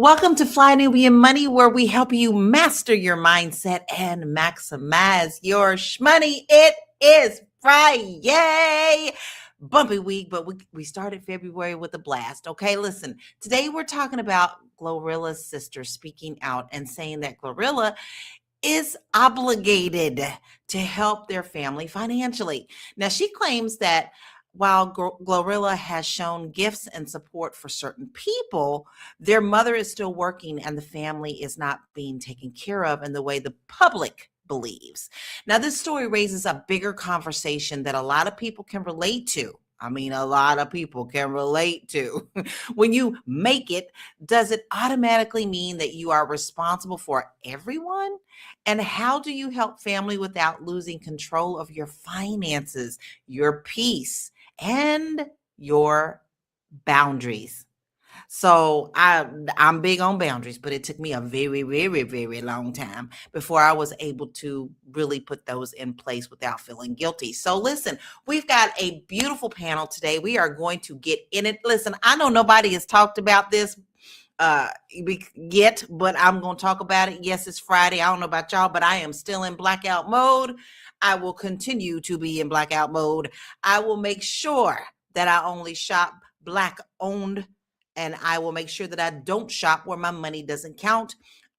Welcome to Fly Nubian Money, where we help you master your mindset and maximize your shmoney. It is Friday. Bumpy week, but we started February with a blast. Okay, listen, today we're talking about GloRilla's sister speaking out and saying that GloRilla is obligated to help their family financially. Now, she claims that while GloRilla has shown gifts and support for certain people, their mother is still working and the family is not being taken care of in the way the public believes. Now, this story raises a bigger conversation that a lot of people can relate to. I mean, a lot of people can relate to. When you make it, does it automatically mean that you are responsible for everyone? And how do you help family without losing control of your finances, your peace, and your boundaries? So I'm big on boundaries, but it took me a very, very, very long time before I was able to really put those in place without feeling guilty. So listen, we've got a beautiful panel today. We are going to get in it. Listen, I know nobody has talked about this yet, but I'm going to talk about it. Yes, it's Friday. I don't know about y'all, but I am still in blackout mode. I will continue to be in blackout mode. I will make sure that I only shop Black owned, and I will make sure that I don't shop where my money doesn't count.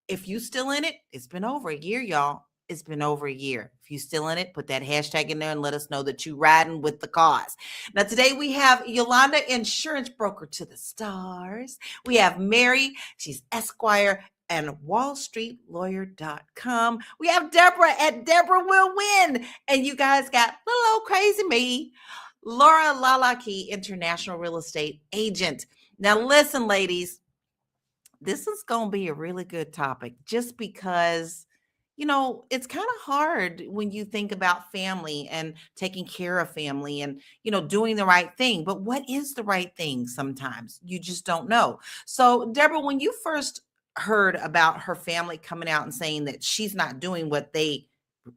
If you still in it, it's been over a year, y'all. It's been over a year. If you still in it, put that hashtag in there and let us know that you riding with the cause. Now, today we have Yolanda, insurance broker to the stars. We have Mary, she's Esquire and wallstreetlawyer.com. We have Deborah at Deborah Will Win. And you guys got little old crazy me, Laura Lalaki, international real estate agent. Now, listen, ladies, this is going to be a really good topic just because, it's kind of hard when you think about family and taking care of family and, doing the right thing. But what is the right thing? Sometimes you just don't know. So, Deborah, when you first heard about her family coming out and saying that she's not doing what they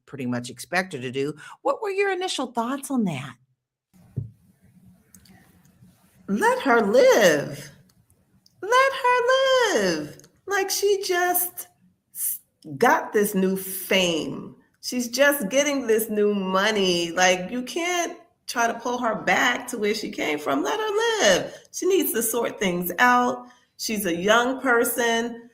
pretty much expect her to do, what were your initial thoughts on that? Let her live. Let her live. Like she just got this new fame. She's just getting this new money. Like you can't try to pull her back to where she came from. Let her live. She needs to sort things out. She's a young person.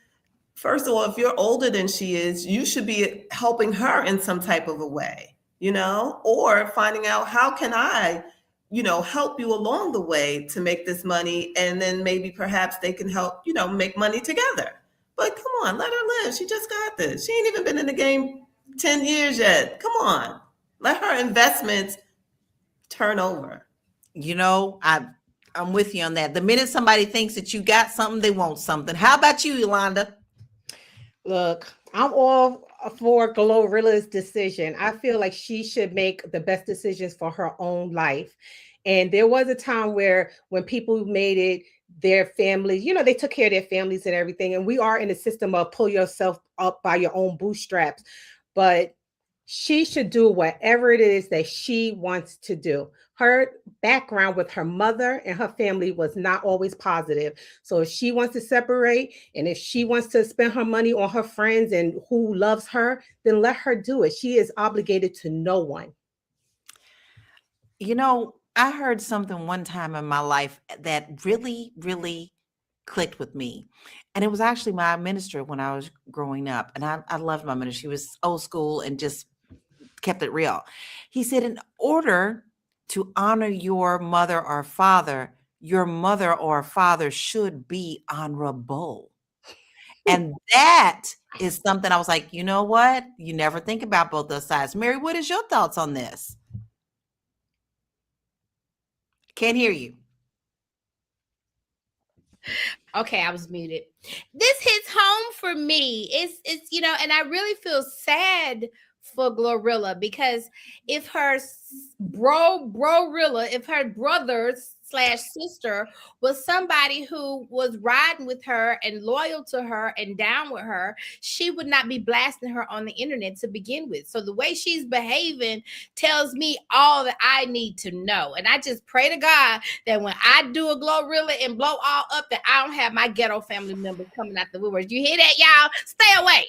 First of all, if you're older than she is, you should be helping her in some type of a way, or finding out how can I help you along the way to make this money. And then maybe perhaps they can help, make money together. But come on, let her live. She just got this. She ain't even been in the game 10 years yet. Come on. Let her investments turn over. I'm with you on that. The minute somebody thinks that you got something, they want something. How about you, Yolanda? Look, I'm all for GloRilla's decision. I feel like she should make the best decisions for her own life. And there was a time when people made it their families, they took care of their families and everything. And we are in a system of pull yourself up by your own bootstraps. But she should do whatever it is that she wants to do. Her background with her mother and her family was not always positive. So if she wants to separate and if she wants to spend her money on her friends and who loves her, then let her do it. She is obligated to no one. I heard something one time in my life that really, really clicked with me. And it was actually my minister when I was growing up. And I loved my minister. She was old school and just kept it real. He said, in order to honor your mother or father, your mother or father should be honorable. And that is something I was like, you know what? You never think about both those sides. Mary, what is your thoughts on this? Can't hear you. Okay, I was muted. This hits home for me. It's and I really feel sad for GloRilla because if her brorilla, if her brother/sister was somebody who was riding with her and loyal to her and down with her, she would not be blasting her on the internet to begin with. So the way she's behaving tells me all that I need to know. And I just pray to God that when I do a GloRilla and blow all up, that I don't have my ghetto family members coming out the woodwork. You hear that, y'all? Stay away.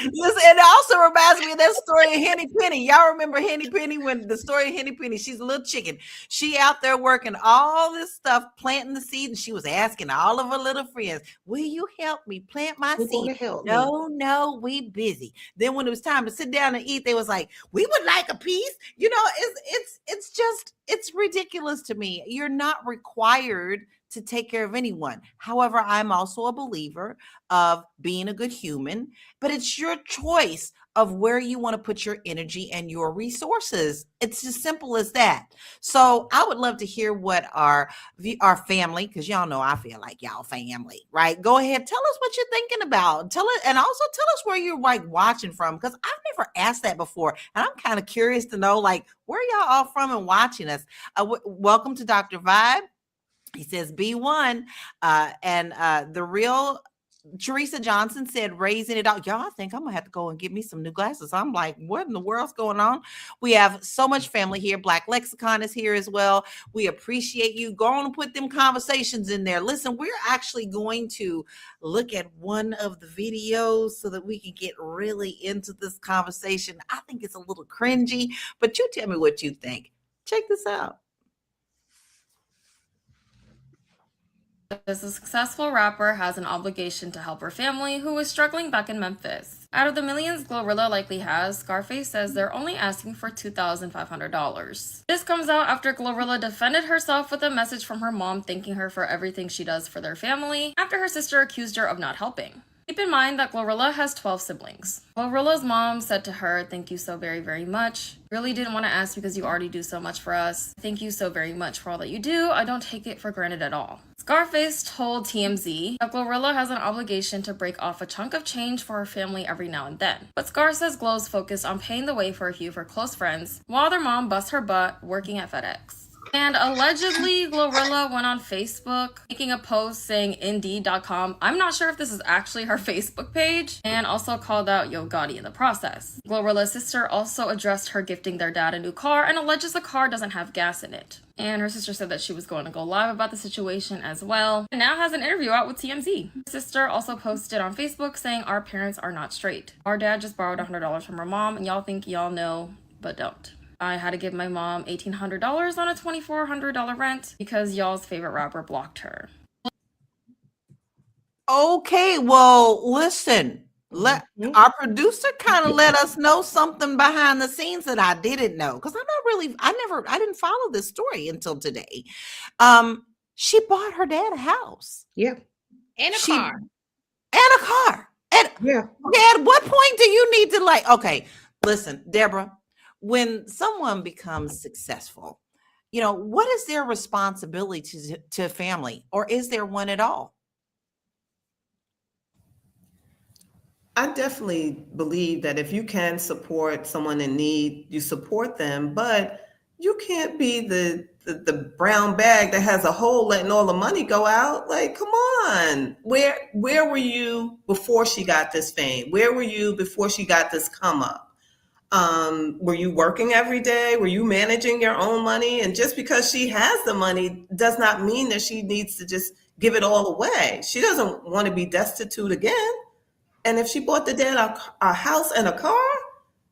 Listen, it also reminds me of that story of Henny Penny. Y'all remember Henny Penny? When the story of Henny Penny, she's a little chicken. She out there working all this stuff, planting the seed, and she was asking all of her little friends, "Will you help me plant my Who's seed?" gonna help me? No, we busy. Then when it was time to sit down and eat, they was like, "We would like a piece." It's ridiculous to me. You're not required to take care of anyone. However, I'm also a believer of being a good human, but it's your choice of where you want to put your energy and your resources. It's as simple as that. So I would love to hear what our family, because y'all know I feel like y'all family, right? Go ahead, tell us what you're thinking about. Tell it, and also tell us where you're like watching from, because I've never asked that before, and I'm kind of curious to know like where y'all all from and watching us. Welcome to Dr. Vibe. He says B1, and the real Teresa Johnson said, raising it out. Y'all, I think I'm gonna have to go and get me some new glasses. I'm like, what in the world's going on? We have so much family here. Black Lexicon is here as well. We appreciate you. Go on and put them conversations in there. Listen, we're actually going to look at one of the videos so that we can get really into this conversation. I think it's a little cringy, but you tell me what you think. Check this out. As a successful rapper has an obligation to help her family, who is struggling back in Memphis. Out of the millions GloRilla likely has, Scarface says they're only asking for $2,500. This comes out after GloRilla defended herself with a message from her mom thanking her for everything she does for their family, after her sister accused her of not helping. Keep in mind that GloRilla has 12 siblings. GloRilla's mom said to her, "Thank you so very, very much. Really didn't want to ask because you already do so much for us. Thank you so very much for all that you do. I don't take it for granted at all." Scarface told TMZ that GloRilla has an obligation to break off a chunk of change for her family every now and then. But Scar says Glo's focused on paying the way for a few of her close friends, while their mom busts her butt working at FedEx. And allegedly, GloRilla went on Facebook making a post saying Indeed.com. I'm not sure if this is actually her Facebook page, and also called out Yo Gotti in the process. GloRilla's sister also addressed her gifting their dad a new car and alleges the car doesn't have gas in it. And her sister said that she was going to go live about the situation as well, and now has an interview out with TMZ. Her sister also posted on Facebook saying, "Our parents are not straight. Our dad just borrowed $100 from her mom, and y'all think y'all know, but don't. I had to give my mom $1,800 on a $2,400 rent because y'all's favorite rapper blocked her." Okay, well, listen. Our producer kind of let us know something behind the scenes that I didn't know, because I didn't follow this story until today. She bought her dad a house. Yeah. And a car. And a car. And Yeah. okay, at what point do you need to like, okay, listen, Deborah, when someone becomes successful, what is their responsibility to family, or is there one at all? I definitely believe that if you can support someone in need, you support them, but you can't be the brown bag that has a hole letting all the money go out. Like, come on. Where were you before she got this fame? Where were you before she got this come up? Were you working every day? Were you managing your own money? And just because she has the money does not mean that she needs to just give it all away. She doesn't want to be destitute again. And if she bought the dad a house and a car,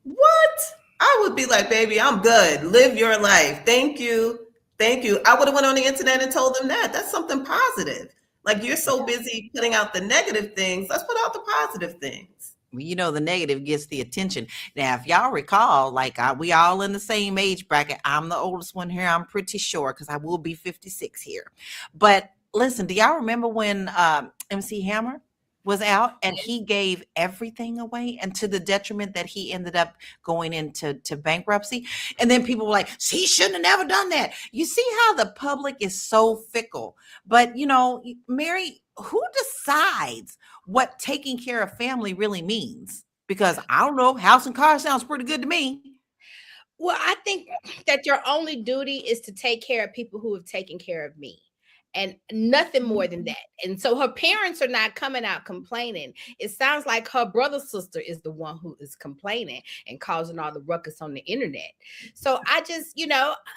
what? I would be like, baby, I'm good. Live your life. Thank you. Thank you. I would have went on the internet and told them that. That's something positive. Like, you're so busy putting out the negative things. Let's put out the positive things. The negative gets the attention. Now, if y'all recall, like we all in the same age bracket. I'm the oldest one here, I'm pretty sure, because I will be 56 here. But listen, do y'all remember when MC Hammer was out and he gave everything away, and to the detriment that he ended up going into bankruptcy? And then people were like, he shouldn't have never done that. You see how the public is so fickle. But Mary, who decides what taking care of family really means? Because I don't know, house and car sounds pretty good to me. Well, I think that your only duty is to take care of people who have taken care of me. and nothing more than that. And so her parents are not coming out complaining. It sounds like her brother's sister is the one who is complaining and causing all the ruckus on the internet. So I just,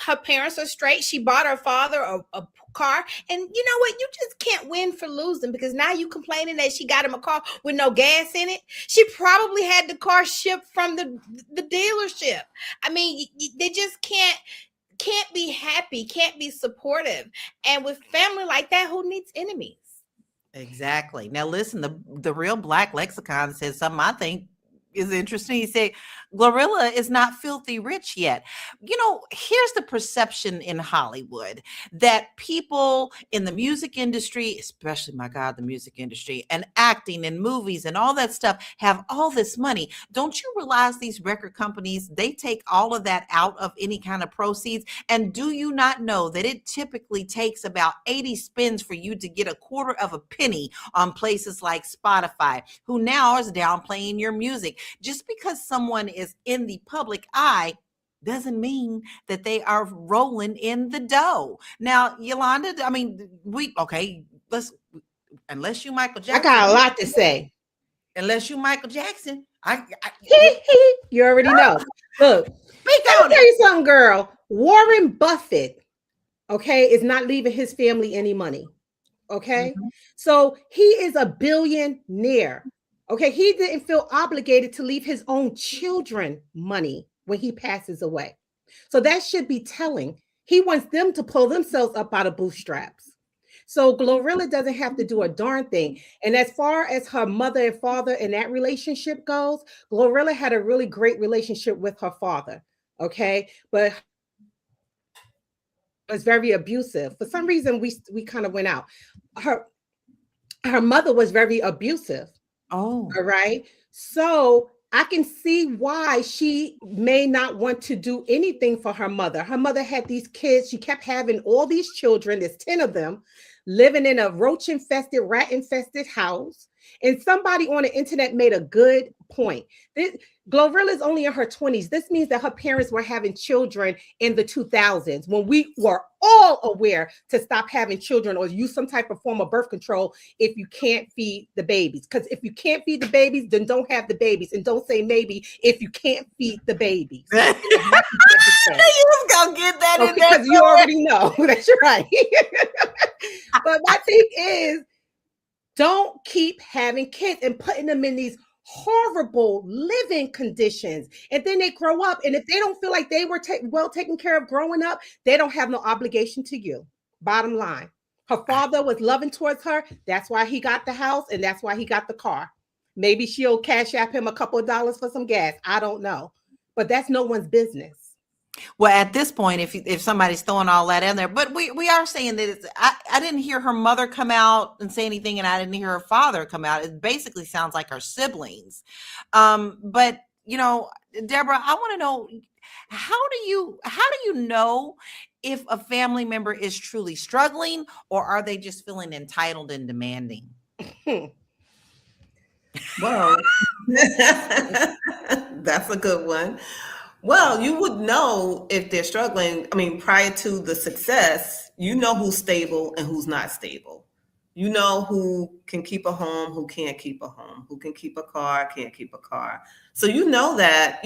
her parents are straight. She bought her father a car, and you know what? You just can't win for losing, because now you complaining that she got him a car with no gas in it. She probably had the car shipped from the dealership. I mean, they just can't be happy, can't be supportive. And with family like that, who needs enemies? Exactly. Now, listen, the Real Black Lexicon says something I think is interesting. He said, GloRilla is not filthy rich yet. Here's the perception in Hollywood that people in the music industry, especially, my God, the music industry and acting and movies and all that stuff, have all this money. Don't you realize these record companies, they take all of that out of any kind of proceeds? And do you not know that it typically takes about 80 spins for you to get a quarter of a penny on places like Spotify, who now is downplaying your music? Just because someone is in the public eye doesn't mean that they are rolling in the dough. Now, Yolanda, I mean, unless you Michael Jackson. I got a lot to say. Unless you Michael Jackson. You already know. Look, let me tell you something, girl. Warren Buffett, is not leaving his family any money. So he is a billionaire. He didn't feel obligated to leave his own children money when he passes away. So that should be telling. He wants them to pull themselves up out of bootstraps. So GloRilla doesn't have to do a darn thing. And as far as her mother and father and that relationship goes, GloRilla had a really great relationship with her father. But it was very abusive. For some reason, we kind of went out. Her mother was very abusive. Oh, all right. So I can see why she may not want to do anything for her mother. Her mother had these kids. She kept having all these children. There's 10 of them living in a roach-infested, rat-infested house. And somebody on the internet made a good point. GloRilla is only in her 20s. This means that her parents were having children in the 2000s, when we were all aware to stop having children or use some type of form of birth control if you can't feed the babies. Because if you can't feed the babies, then don't have the babies. And don't say maybe if you can't feed the babies. You was gonna get that in there. Because you already know. That's right. But my thing is, don't keep having kids and putting them in these horrible living conditions. And then they grow up, and if they don't feel like they were well taken care of growing up, they don't have no obligation to you. Bottom line. Her father was loving towards her. That's why he got the house, and that's why he got the car. Maybe she'll cash app him a couple of dollars for some gas. I don't know. But that's no one's business. Well, at this point, if somebody's throwing all that in there, but we are saying that I didn't hear her mother come out and say anything, and I didn't hear her father come out. It basically sounds like her siblings. But Deborah, I want to know, how do you know if a family member is truly struggling, or are they just feeling entitled and demanding? Well, that's a good one. Well, you would know if they're struggling. I mean, prior to the success, you know who's stable and who's not stable. You know who can keep a home, who can't keep a home, who can keep a car, can't keep a car. So you know that,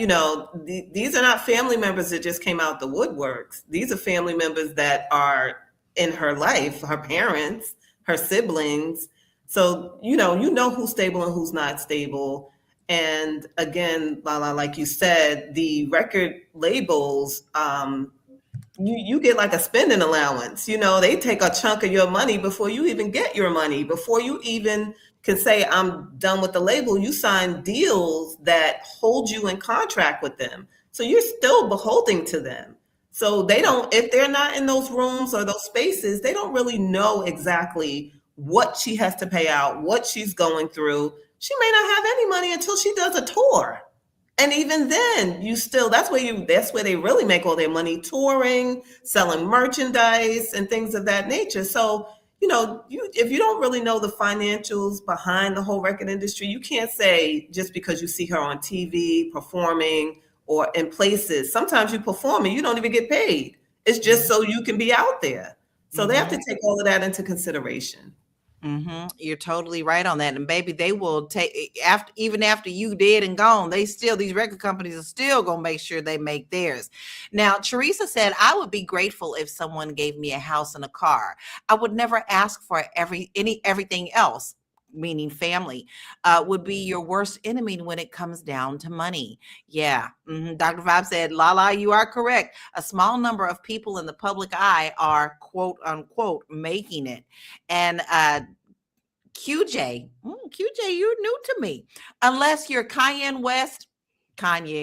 these are not family members that just came out the woodworks. These are family members that are in her life, her parents, her siblings. So, you know who's stable and who's not stable. And again, Lala, like you said, the record labels, you get like a spending allowance. They take a chunk of your money before you even get your money, before you even can say, I'm done with the label. You sign deals that hold you in contract with them. So you're still beholden to them. So if they're not in those rooms or those spaces, they don't really know exactly what she has to pay out, what she's going through. She may not have any money until she does a tour. And even then, that's where they really make all their money, touring, selling merchandise and things of that nature. So, if you don't really know the financials behind the whole record industry, you can't say just because you see her on TV performing or in places. Sometimes you perform and you don't even get paid. It's just so you can be out there. So they have to take all of that into consideration. You're totally right on that. And baby, they will take after, even after you dead and gone, these record companies are still gonna make sure they make theirs. Now, Teresa said, I would be grateful if someone gave me a house and a car. I would never ask for everything else. Meaning family would be your worst enemy when it comes down to money. Yeah. Dr. Vibe said, Lala, you are correct. A small number of people in the public eye are quote unquote making it. And QJ, you're new to me. Unless you're Kanye,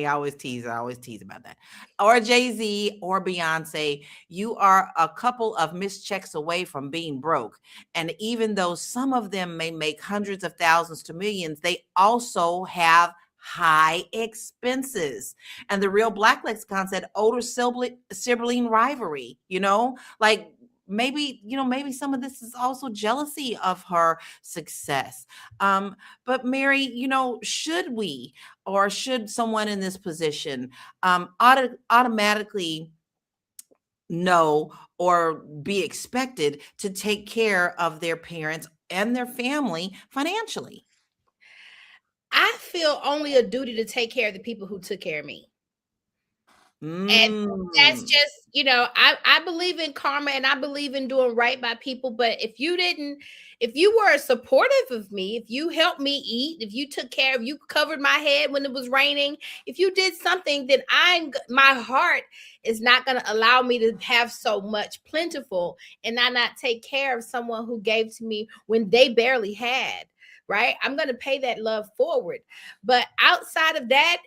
I always tease about that. Or Jay-Z or Beyonce, you are a couple of missed checks away from being broke. And even though some of them may make hundreds of thousands to millions, they also have high expenses. And the Real Black Lexicon said older sibling rivalry, like maybe some of this is also jealousy of her success. But Mary, should someone in this position automatically know or be expected to take care of their parents and their family financially? I feel only a duty to take care of the people who took care of me. And that's just, I believe in karma and I believe in doing right by people. But if you were supportive of me, if you helped me eat, if you took care of, you covered my head when it was raining, if you did something, then my heart is not going to allow me to have so much plentiful and I not take care of someone who gave to me when they barely had. Right, I'm going to pay that love forward. But outside of that,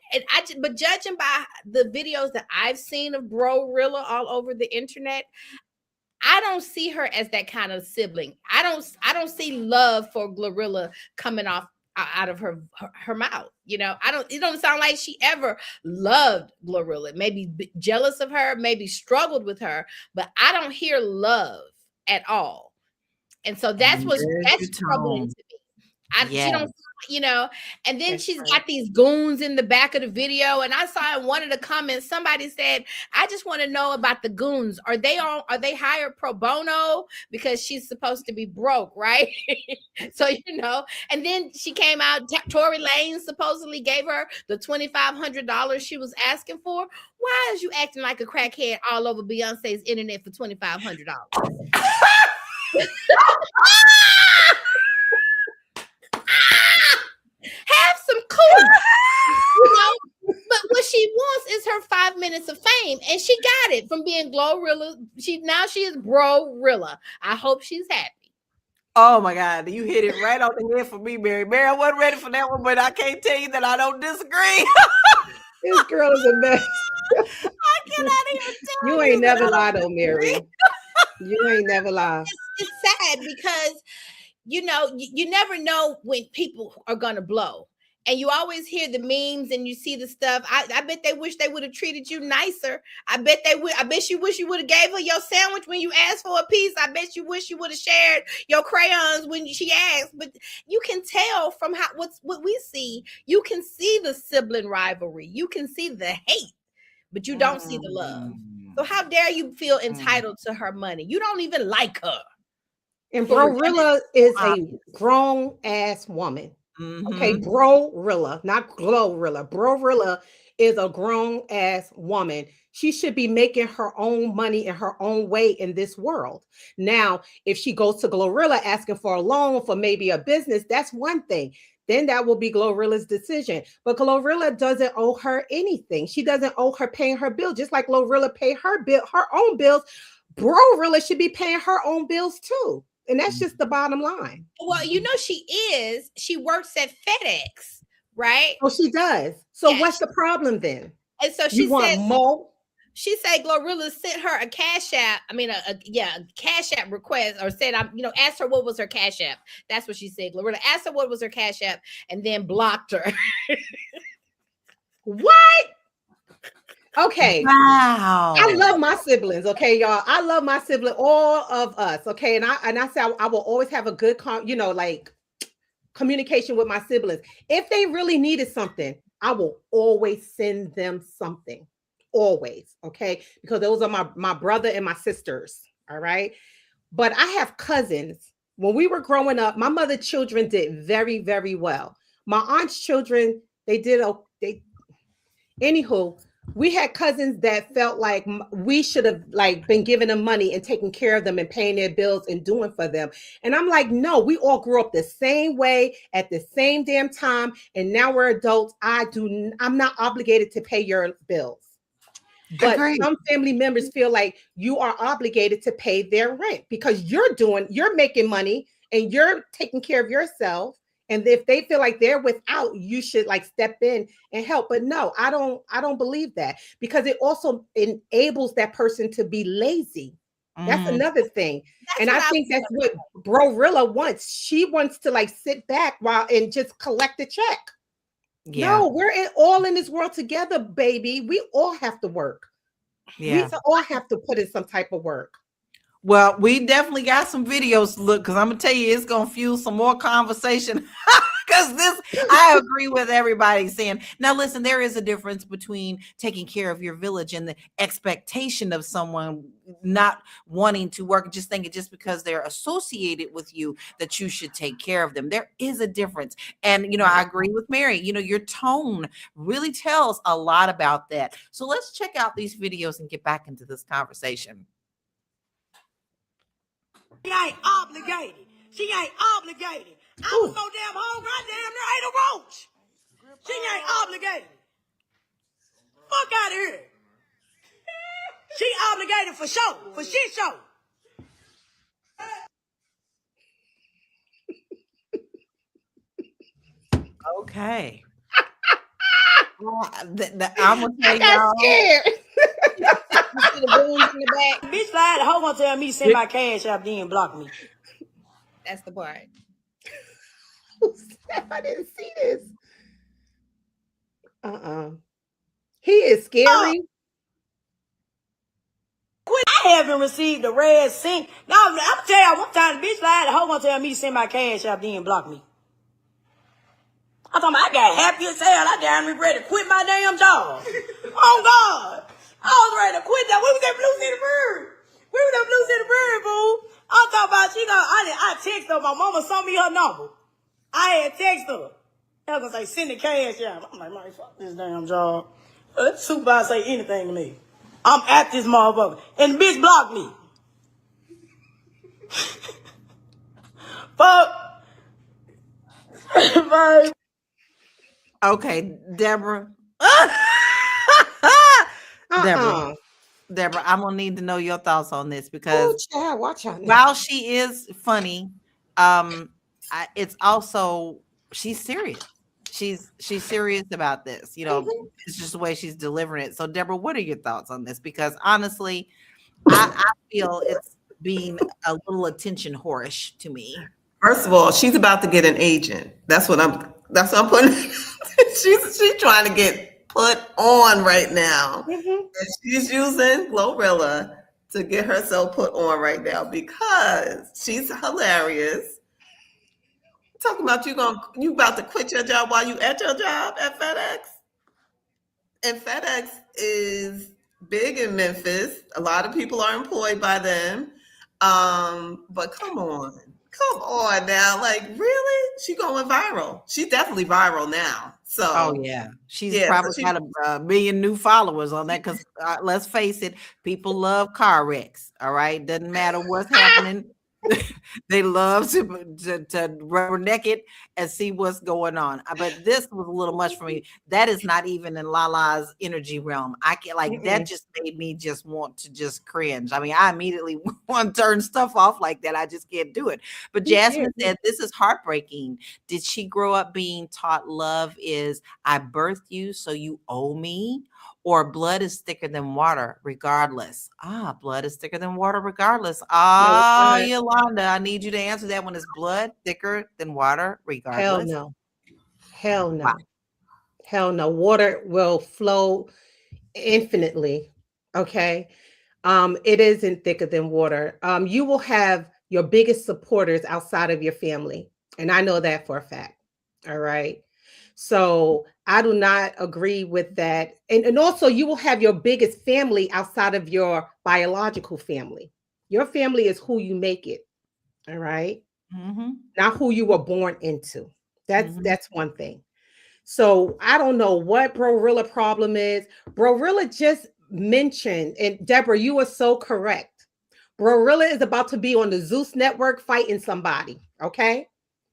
but judging by the videos that I've seen of GloRilla all over the internet, I don't see her as that kind of sibling. I don't see love for GloRilla coming off out of her mouth. It don't sound like she ever loved GloRilla. Maybe jealous of her, maybe struggled with her, but I don't hear love at all. And so that's troubling to me. She don't, and then she's got these goons in the back of the video. And I saw in one of the comments, somebody said, I just want to know about the goons. Are they hired pro bono because she's supposed to be broke, right? So, and then she came out, Tory Lanez supposedly gave her the $2,500 she was asking for. Why is you acting like a crackhead all over Beyonce's internet for $2,500? Have some cool, but what she wants is her 5 minutes of fame, and she got it from being GloRilla. She is GloRilla. I hope she's happy. Oh my God, you hit it right on the head for me, Mary. Mary, I wasn't ready for that one, but I can't tell you that I don't disagree. This girl is a mess. I cannot even tell you. Ain't never lied on Mary. You ain't never lied. It's sad because you never know when people are gonna blow, and you always hear the memes and you see the stuff. I bet they wish they would have treated you nicer. I bet you wish you would have gave her your sandwich when you asked for a piece. I bet you wish you would have shared your crayons when she asked. But you can tell from what we see. You can see the sibling rivalry. You can see the hate, but you don't see the love. So how dare you feel entitled to her money? You don't even like her. And GloRilla is a grown ass woman. Okay, GloRilla, not GloRilla. GloRilla is a grown ass woman. She should be making her own money in her own way in this world. Now, if she goes to GloRilla asking for a loan for maybe a business, that's one thing. Then that will be GloRilla's decision. But GloRilla doesn't owe her anything. She doesn't owe her paying her bill, just like GloRilla pay her own bills. GloRilla should be paying her own bills too. And that's just the bottom line. Well, she works at FedEx, right? Oh, she does. So what's the problem then? And so she said more. She said GloRilla sent her a cash app. I mean, a cash app request, or said, asked her what was her cash app. That's what she said. GloRilla asked her what was her cash app and then blocked her. What? Okay. Wow. I love my siblings. Okay, y'all. I love my sibling, all of us. Okay. And I say I will always have a good communication with my siblings. If they really needed something, I will always send them something. Always. Okay. Because those are my brother and my sisters. All right. But I have cousins. When we were growing up, my mother's children did very, very well. My aunt's children, they did okay. Anywho, we had cousins that felt like we should have like been giving them money and taking care of them and paying their bills and doing for them. And I'm like, no, we all grew up the same way at the same damn time. And now we're adults. I'm not obligated to pay your bills. But Agreed. some family members feel like you are obligated to pay their rent because you're making money and you're taking care of yourself. And if they feel like they're without, you should like step in and help. But no, I don't believe that, because it also enables that person to be lazy. That's another thing. And I think that's what GloRilla wants. She wants to like sit back and just collect a check. Yeah. No, we're all in this world together, baby. We all have to work. Yeah. We all have to put in some type of work. Well, we definitely got some videos to look, because I'm gonna tell you, it's gonna fuel some more conversation. Because I agree with everybody saying. Now, listen, there is a difference between taking care of your village and the expectation of someone not wanting to work, just thinking just because they're associated with you that you should take care of them. There is a difference. And, I agree with Mary. Your tone really tells a lot about that. So let's check out these videos and get back into this conversation. She ain't obligated. She ain't obligated. I was so damn hungry, I damn near ate a roach. She ain't obligated. Fuck out of here. She obligated for show, for shit show. Okay. I'm gonna tell y'all. Bitch lied. The hoe gonna tell me to send my cash app, then block me. That's the part. I didn't see this. He is scary. I haven't received a red cent. No, I'm tell you, one time the bitch lied. The hoe gonna tell me to send my cash app, then block me. I thought I got happy as hell. I damn near ready to quit my damn job. Oh God. I was ready to quit that. We was that Blue City Bird. We was that Blue City Bird, boo. I'm talking about I text her. My mama sent me her number. I had text her. I was gonna say, send the cash out. I'm like, man, fuck this damn job. Let the supervisor say anything to me. I'm at this motherfucker. And the bitch blocked me. Fuck. Okay, Deborah. Deborah, I'm gonna need to know your thoughts on this, because watch out. While she is funny, it's also she's serious. She's serious about this. It's just the way she's delivering it. So, Deborah, what are your thoughts on this? Because honestly, I feel it's being a little attention whorish to me. First of all, she's about to get an agent. That's what I'm putting. she's trying to get put on right now. And she's using GloRilla to get herself put on right now because she's hilarious. Talking about you about to quit your job while you at your job at FedEx. And FedEx is big in Memphis. A lot of people are employed by them. But come on now. Like, really? She going viral. She's definitely viral now. So, oh yeah, she's probably got a million new followers on that, because let's face it, people love car wrecks. All right, doesn't matter what's happening. They love to rubberneck it and see what's going on. But this was a little much for me. That is not even in Lala's energy realm. I can't that just made me just want to just cringe. I mean, I immediately want to turn stuff off like that. I just can't do it. But Jasmine said, this is heartbreaking. Did she grow up being taught love is I birthed you, so you owe me? Or blood is thicker than water, regardless. Blood is thicker than water, regardless. Yolanda, I need you to answer that one. Is blood thicker than water, regardless? Hell no. Wow. Hell no. Water will flow infinitely. Okay. It isn't thicker than water. You will have your biggest supporters outside of your family. And I know that for a fact. All right. So I do not agree with that. And also you will have your biggest family outside of your biological family. Your family is who you make it. All right. Mm-hmm. Not who you were born into. That's Mhm. that's one thing. So I don't know what GloRilla problem is. GloRilla just mentioned, and Deborah, you are so correct. GloRilla is about to be on the Zeus network fighting somebody. Okay.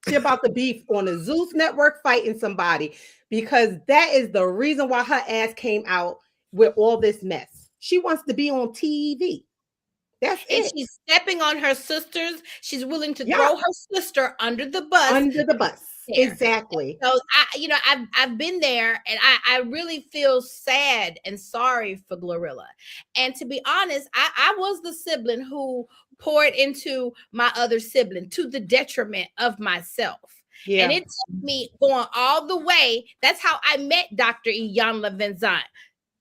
She's about to be on the Zeus network fighting somebody because that is the reason why her ass came out with all this mess. She wants to be on TV. That's And it. she's stepping on her sisters. She's willing to Yeah. throw her sister under the bus. Under the bus. There. Exactly. So I've been there, and I really feel sad and sorry for GloRilla. And to be honest, I was the sibling who poured into my other sibling to the detriment of myself. Yeah. And it took me going all the way. That's how I met Dr. Iyanla Vanzant.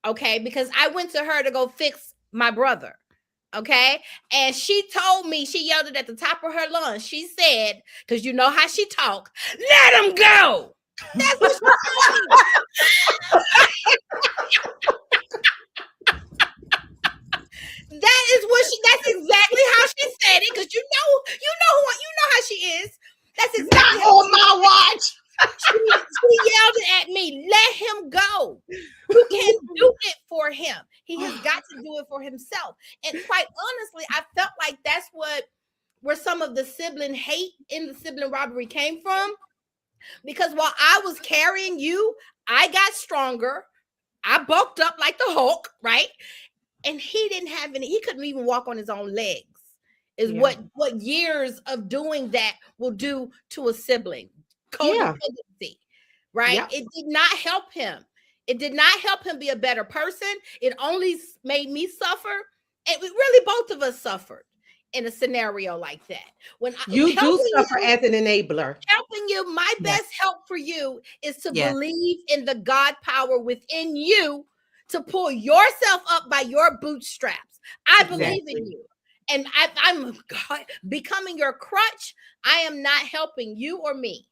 Okay, because I went to her to go fix my brother. Okay. And she told me, she yelled it at the top of her lungs. She said, because you know how she talk, let him go. That's what she told me. That's exactly how she said it. Because you know how she is. That's exactly Not on my watch. She yelled it at me, let him go. You can't do it for him. He has got to do it for himself. And quite honestly, I felt like that's where some of the sibling hate in the sibling robbery came from. Because while I was carrying you, I got stronger. I bulked up like the Hulk, right? And he didn't have any, he couldn't even walk on his own legs. Is what years of doing that will do to a sibling. Codependency, right? Yep. It did not help him. It did not help him be a better person. It only made me suffer. And really both of us suffered in a scenario like that. When you do suffer as an enabler. Helping you, my best help for you is to believe in the God power within you to pull yourself up by your bootstraps. I believe in you. And I'm becoming your crutch. I am not helping you or me.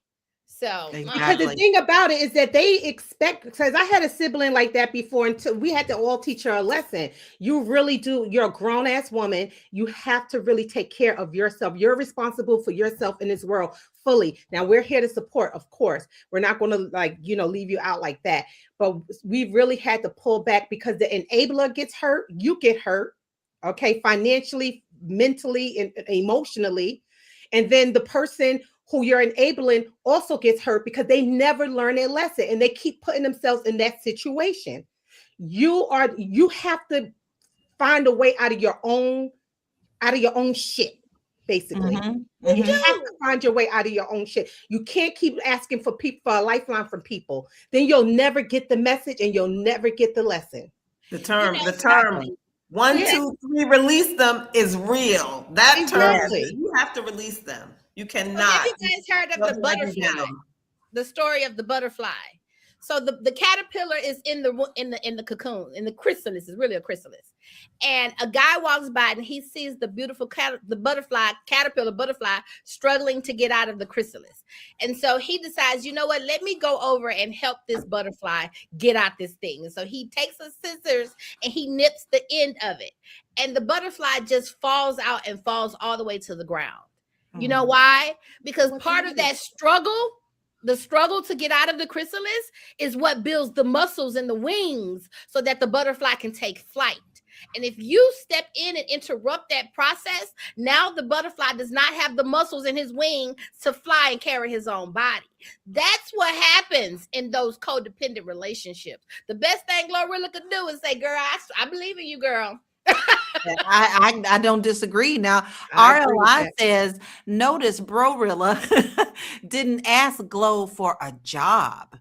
So because the thing about it is that they expect, because I had a sibling like that before, until we had to all teach her a lesson. You really do. You're a grown-ass woman. You have to really take care of yourself. You're responsible for yourself in this world fully. Now we're here to support, of course. We're not going to leave you out like that. But we really had to pull back because the enabler gets hurt. You get hurt. Okay, financially, mentally, and emotionally. And then the person who you're enabling also gets hurt because they never learn their lesson and they keep putting themselves in that situation. You have to find a way out of your own shit, basically. Mm-hmm. You have to find your way out of your own shit. You can't keep asking for a lifeline from people. Then you'll never get the message and you'll never get the lesson. The term 1, 2, 3, release them is real. That term, you have to release them. You cannot. Have you guys heard of the butterfly? The story of the butterfly. So the caterpillar is in the cocoon, in the chrysalis. It's really a chrysalis. And a guy walks by and he sees the beautiful caterpillar butterfly struggling to get out of the chrysalis. And so he decides, you know what, let me go over and help this butterfly get out this thing. And so he takes his scissors and he nips the end of it. And the butterfly just falls out and falls all the way to the ground. You know why? Because part of that struggle, the struggle to get out of the chrysalis, is what builds the muscles in the wings so that the butterfly can take flight. And if you step in and interrupt that process, now the butterfly does not have the muscles in his wing to fly and carry his own body. That's what happens in those codependent relationships. The best thing GloRilla could do is say, girl, I believe in you, girl. I don't disagree. Now, RLI says, notice GloRilla didn't ask Glo for a job.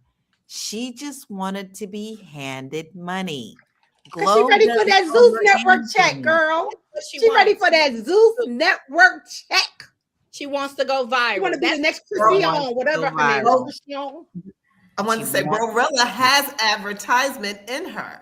She just wanted to be handed money. She ready for that Zeus network check, girl. She ready for that Zeus network check. She wants to go viral. She want to be the next Christian, whatever her name is. I want to say GloRilla has advertisement in her.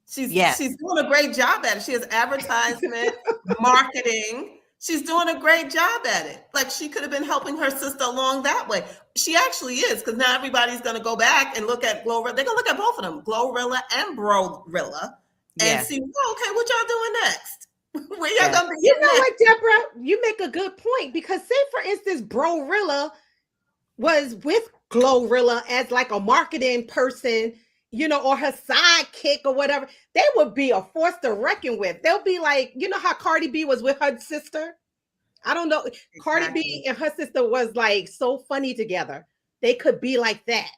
She's doing a great job at it. She has advertisement, marketing. She's doing a great job at it. Like, she could have been helping her sister along that way. She actually is, because now everybody's going to go back and look at GloRilla. They're going to look at both of them, GloRilla and GloRilla, and see, okay, what y'all doing next? Where y'all gonna be You getting know that? what, Deborah? You make a good point because say, for instance, Brorilla was with GloRilla as like a marketing person, you know, or her sidekick or whatever, they would be a force to reckon with. They'll be like, you know how Cardi B was with her sister? I don't know. Cardi B Exactly. and her sister was like so funny together. They could be like that.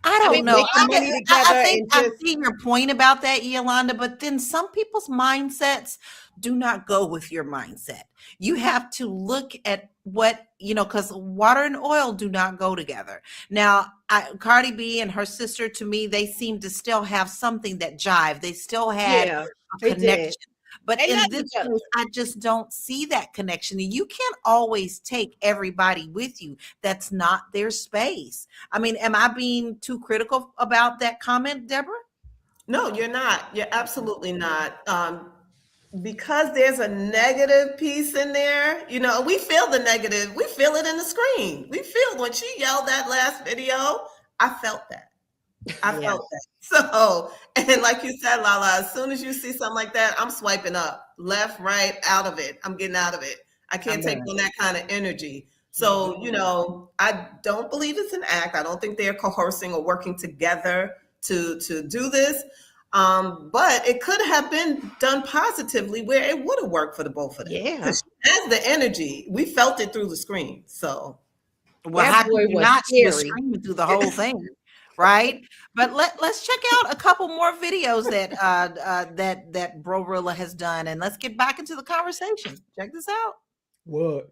I don't They know. make the money I together think and I just see your point about that, Yolanda, but then some people's mindsets do not go with your mindset. You have to look at what, because water and oil do not go together. Now, Cardi B and her sister, to me, they seem to still have something that jive. They still had yeah, a they connection. did. But They in love this each other. case, I just don't see that connection. And you can't always take everybody with you. That's not their space. I mean, am I being too critical about that comment, Deborah? No, you're not. You're absolutely not. Because there's a negative piece in there, we feel the negative. We feel it in the screen. We feel when she yelled that last video. I felt that. I Yeah. felt that. So, and like you said, Lala, as soon as you see something like that, I'm swiping up, left, right, out of it. I'm getting out of it. I can't take on that kind of energy. So, I don't believe it's an act. I don't think they're coercing or working together to do this. But it could have been done positively where it would have worked for the both of them. Yeah. Because she has the energy. We felt it through the screen. So Well, That how could boy you was not? She was scary. screaming through the whole thing, right? But let's check out a couple more videos that Brorilla has done, and let's get back into the conversation. Check this out. What?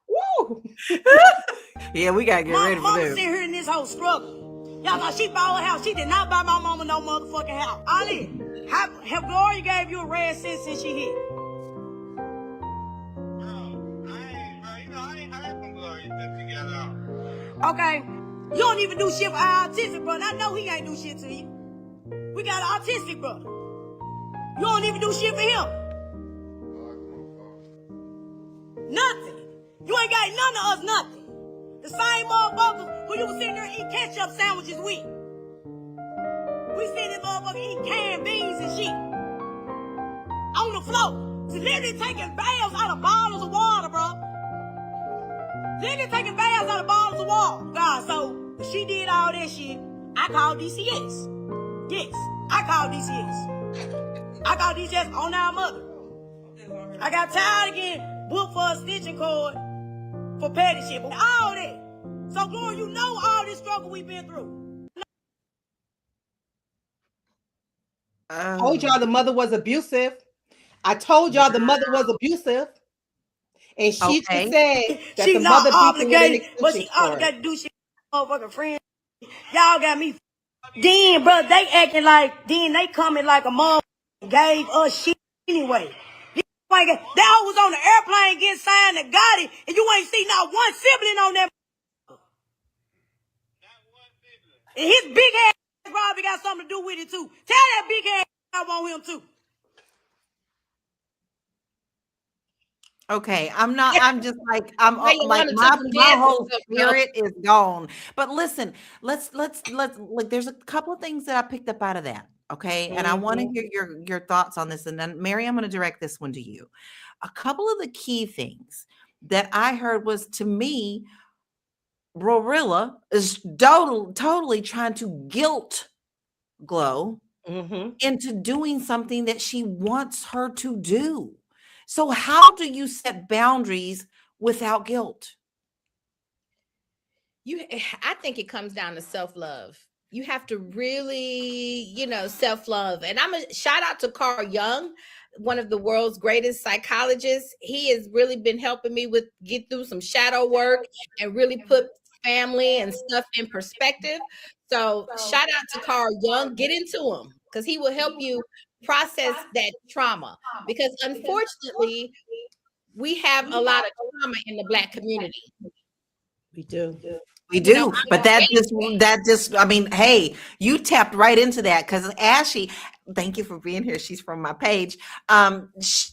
Woo! Yeah, we gotta get ready for Mama this. sit here in this whole struggle. Y'all thought she bought a house. She did not buy my mama no motherfucking house. Ali, have Gloria gave you a red cent since she hit? Okay. You don't even do shit for our autistic brother. I know he ain't do shit to you. We got an autistic brother. You don't even do shit for him. Nothing. You ain't got none of us nothing. The same motherfuckers who you was sitting there eating ketchup sandwiches with. We sitting there motherfucker eating canned beans and shit. On the floor. So literally taking baths out of bottles of water, bro. Literally taking baths out of bottles of water. God, so when she did all that shit, I called DCS. Yes, I called DCS. I called DCS on our mother. I got tired again, booked for a stitching cord for petty shit. All that. So, Gloria, you know all this struggle we've been through. I told y'all the mother was abusive. I told y'all the mother was abusive. And she just said that She's the mother not beat her with an obligated, but she extension cord. obligated to do shit with motherfucking friends. Y'all got me. Then, bro, they acting like, then they coming like a mother gave us shit anyway. That was on the airplane getting signed and got it, and you ain't see not one sibling on that. And his big ass probably got something to do with it too. Tell that big ass I want him too. Okay, I'm just like Hey, you like wanna my take some my dances whole up, girl. spirit is gone. But listen, let's like there's a couple of things that I picked up out of that. Okay. And I want to hear your thoughts on this. And then Mary, I'm going to direct this one to you. A couple of the key things that I heard was, to me, Glorilla is totally trying to guilt Glow into doing something that she wants her to do. So how do you set boundaries without guilt? I think it comes down to self-love. You have to really, self-love. And I'm a shout out to Carl Jung, one of the world's greatest psychologists. He has really been helping me get through some shadow work and really put family and stuff in perspective. So shout out to Carl Jung. Get into him because he will help you process that trauma. Because unfortunately, we have a lot of trauma in the Black community. We do. We do, but that just, I mean, hey, you tapped right into that because Ashley, thank you for being here. She's from my page.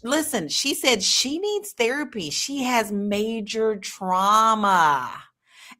Listen, she said she needs therapy. She has major trauma.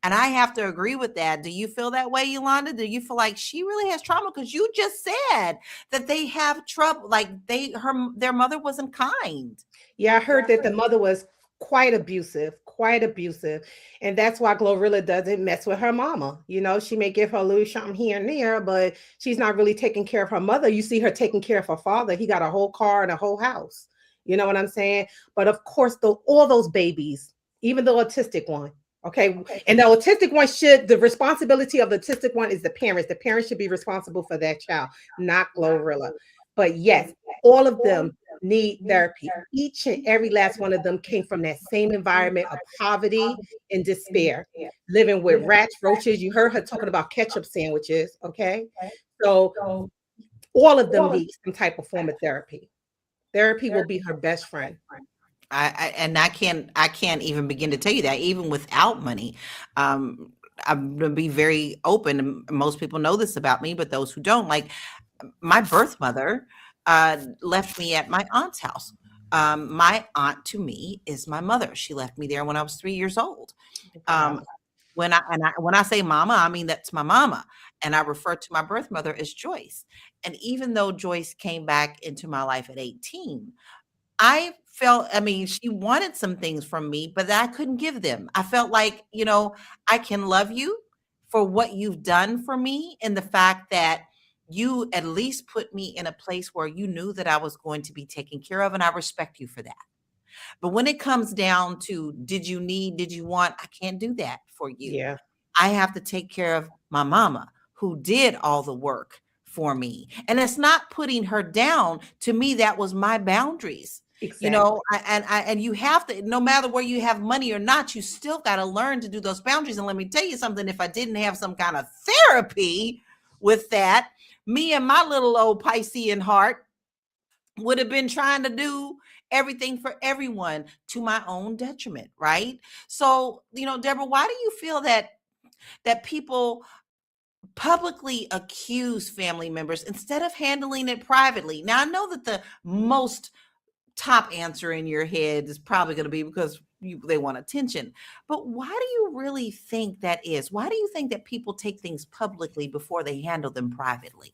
And I have to agree with that. Do you feel that way, Yolanda? Do you feel like she really has trauma? Because you just said that they have trouble, like their mother wasn't kind. Yeah, I heard that the mother was quite abusive, quite abusive. And that's why GloRilla doesn't mess with her mama. You know, she may give her a little something here and there, but she's not really taking care of her mother. You see her taking care of her father. He got a whole car and a whole house. You know what I'm saying? But of course, all those babies, even the autistic one, okay. And the autistic one the responsibility of the autistic one is the parents. The parents should be responsible for that child, not GloRilla. But yes, all of them need therapy. Each and every last one of them came from that same environment of poverty and despair, living with rats, roaches. You heard her talking about ketchup sandwiches, okay? So all of them need some type of form of therapy. Therapy will be her best friend. I can't even begin to tell you that, even without money. I'm gonna be very open, and most people know this about me, but those who don't, like my birth mother left me at my aunt's house. My aunt to me is my mother. She left me there when I was 3 years old. When I say mama, I mean that's my mama, and I refer to my birth mother as Joyce. And even though Joyce came back into my life at 18, I felt, I mean, she wanted some things from me, but I couldn't give them. I felt like, I can love you for what you've done for me, and the fact that you at least put me in a place where you knew that I was going to be taken care of, and I respect you for that. But when it comes down to did you want, I can't do that for you. Yeah. I have to take care of my mama who did all the work for me. And it's not putting her down. To me, that was my boundaries. Exactly. And you have to, no matter where you have money or not, you still got to learn to do those boundaries. And let me tell you something, if I didn't have some kind of therapy with that, me and my little old Piscean heart would have been trying to do everything for everyone to my own detriment, right? So, Deborah, why do you feel that people publicly accuse family members instead of handling it privately? Now, I know that the most top answer in your head is probably going to be because they want attention. But why do you really think that is? Why do you think that people take things publicly before they handle them privately?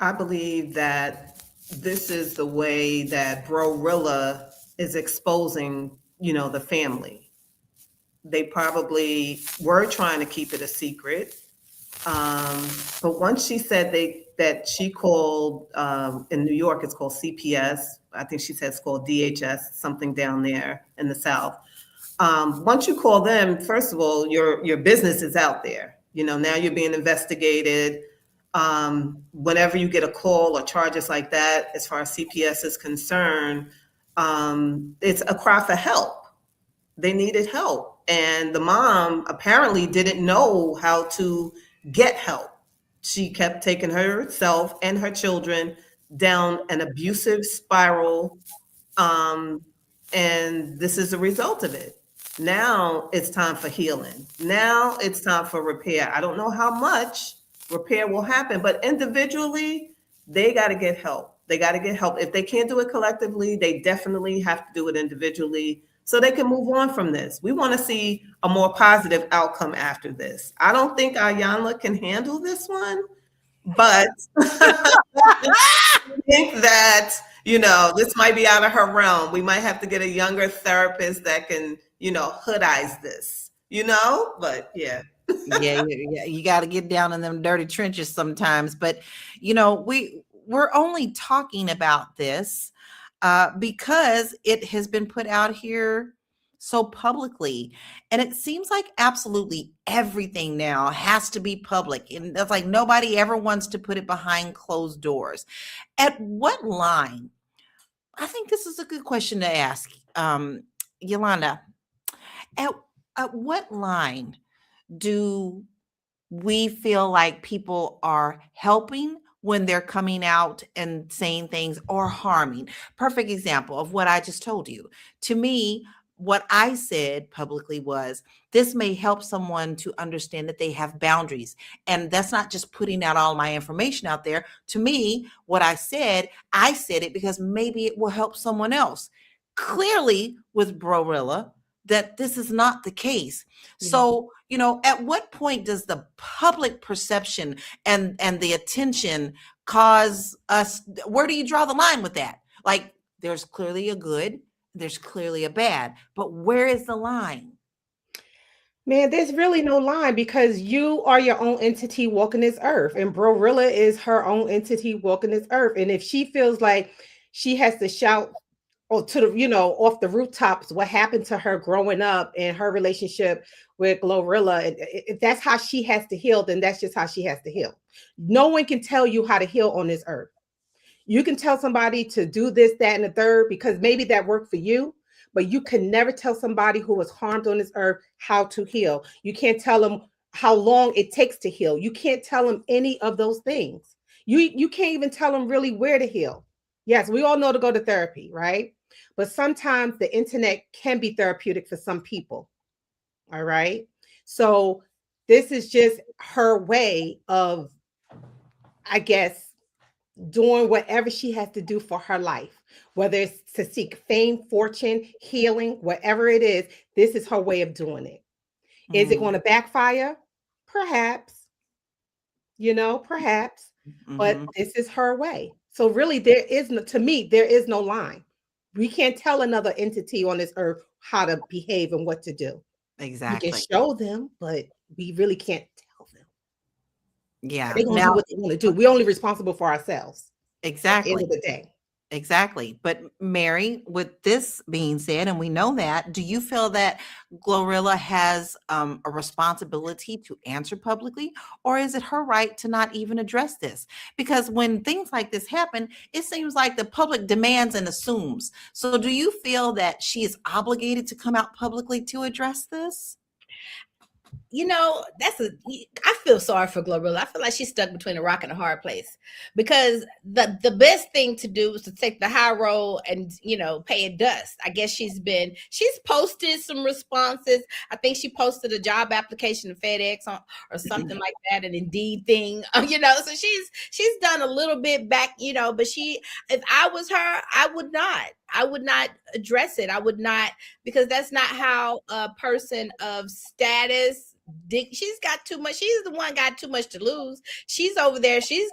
I believe that this is the way that GloRilla is exposing, the family. They probably were trying to keep it a secret. But once she said that she called, in New York, it's called CPS. I think she said it's called DHS, something down there in the South. Once you call them, first of all, your business is out there. Now you're being investigated. Whenever you get a call or charges like that, as far as CPS is concerned, it's a cry for help. They needed help. And the mom apparently didn't know how to get help. She kept taking herself and her children down an abusive spiral. And this is the result of it. Now it's time for healing. Now it's time for repair. I don't know how much repair will happen, but individually, they got to get help. They got to get help. If they can't do it collectively, they definitely have to do it individually so they can move on from this. We want to see a more positive outcome after this. I don't think Ayanla can handle this one, but I think that, this might be out of her realm. We might have to get a younger therapist that can, hoodize this, but yeah. yeah, you got to get down in them dirty trenches sometimes. But we're only talking about this because it has been put out here so publicly, and it seems like absolutely everything now has to be public, and that's like nobody ever wants to put it behind closed doors. At what line? I think this is a good question to ask, Yolanda. At what line do we feel like people are helping when they're coming out and saying things, or harming? Perfect example of what I just told you. To me, what I said publicly was, this may help someone to understand that they have boundaries. And that's not just putting out all my information out there. To me, what I said it because maybe it will help someone else. Clearly with GloRilla, that this is not the case. So, at what point does the public perception and the attention cause us, where do you draw the line with that? Like, there's clearly a good, there's clearly a bad, but where is the line? Man, there's really no line because you are your own entity walking this earth, and GloRilla is her own entity walking this earth. And if she feels like she has to shout or to the, off the rooftops what happened to her growing up and her relationship with GloRilla, if that's how she has to heal, then that's just how she has to heal. No one can tell you how to heal on this earth. You can tell somebody to do this, that, and the third because maybe that worked for you. But you can never tell somebody who was harmed on this earth how to heal. You can't tell them how long it takes to heal. You can't tell them any of those things. You can't even tell them really where to heal. Yes, we all know to go to therapy, right? But sometimes the internet can be therapeutic for some people. All right. So this is just her way of, I guess, doing whatever she has to do for her life, whether it's to seek fame, fortune, healing, whatever it is. This is her way of doing it. Is it going to backfire? Perhaps, perhaps, but this is her way. So really, to me, there is no line. We can't tell another entity on this earth how to behave and what to do. Exactly. We can show them, but we really can't tell them. Yeah. They're going to do what they want to do. We're only responsible for ourselves. Exactly. At the end of the day. Exactly. But Mary, with this being said, and we know that, do you feel that GloRilla has a responsibility to answer publicly, or is it her right to not even address this? Because when things like this happen, it seems like the public demands and assumes. So do you feel that she is obligated to come out publicly to address this? I feel sorry for GloRilla. I feel like she's stuck between a rock and a hard place because the best thing to do is to take the high road and, pay it dust. I guess she's posted some responses. I think she posted a job application to FedEx or something like that, an Indeed thing, so she's done a little bit back, but if I was her, I would not address it. I would not, because that's not how a person of status, she's got too much. She's the one got too much to lose. She's over there. She's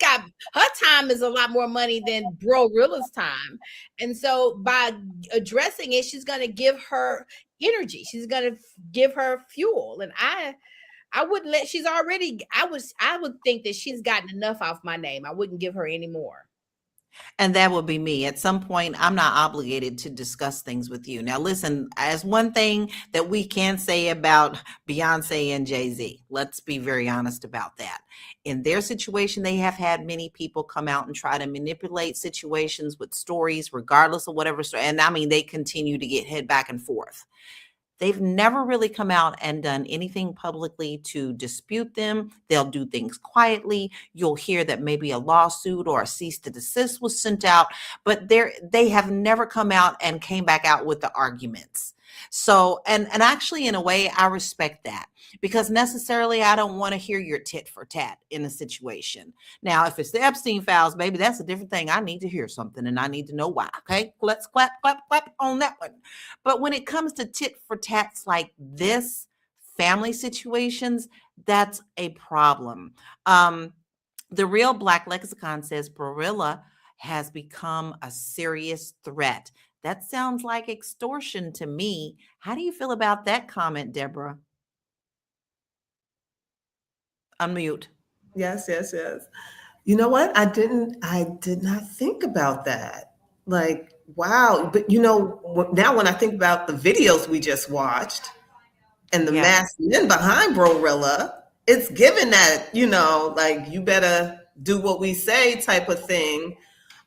got, her time is a lot more money than GloRilla's time. And so by addressing it, she's going to give her energy. She's going to give her fuel. And I wouldn't I would think that she's gotten enough off my name. I wouldn't give her any more. And that would be me. At some point, I'm not obligated to discuss things with you. Now, listen, as one thing that we can say about Beyonce and Jay-Z, let's be very honest about that. In their situation, they have had many people come out and try to manipulate situations with stories, regardless of whatever story. And I mean, they continue to get hit back and forth. They've never really come out and done anything publicly to dispute them. They'll do things quietly. You'll hear that maybe a lawsuit or a cease to desist was sent out, but they have never come out and came back out with the arguments. So, and actually in a way, I respect that because necessarily I don't want to hear your tit for tat in a situation. Now, if it's the Epstein files, baby, that's a different thing. I need to hear something and I need to know why. Okay. Let's clap on that one. But when it comes to tit for tats like this, family situations, that's a problem. The Real Black Lexicon says GloRilla has become a serious threat. That sounds like extortion to me. How do you feel about that comment, Deborah? Unmute. Yes. You know what? I did not think about that. Like, wow. But now when I think about the videos we just watched and the masked men behind GloRilla, it's given that, like you better do what we say type of thing.